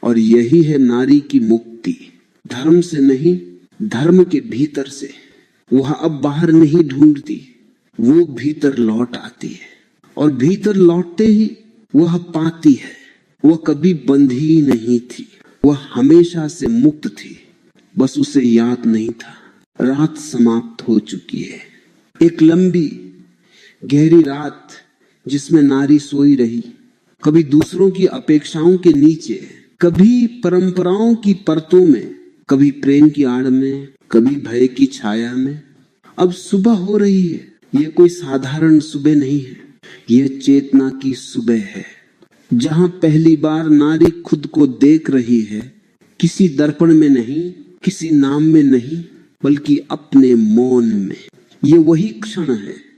और यही है नारी की मुक्ति। धर्म से नहीं, धर्म के भीतर से। वह अब बाहर नहीं ढूंढती, वो भीतर लौट आती है, और भीतर लौटते ही वह पाती है वह कभी बंधी नहीं थी, वह हमेशा से मुक्त थी, बस उसे याद नहीं था। रात समाप्त हो चुकी है, एक लंबी गहरी रात जिसमें नारी सोई रही, कभी दूसरों की अपेक्षाओं के नीचे, कभी परंपराओं की परतों में, कभी प्रेम की आड़ में, कभी भय की छाया में। अब सुबह हो रही है। यह कोई साधारण सुबह नहीं है, यह चेतना की सुबह है। जहां पहली बार नारी खुद को देख रही है, किसी दर्पण में नहीं, किसी नाम में नहीं, बल्कि अपने मौन में। ये वही क्षण है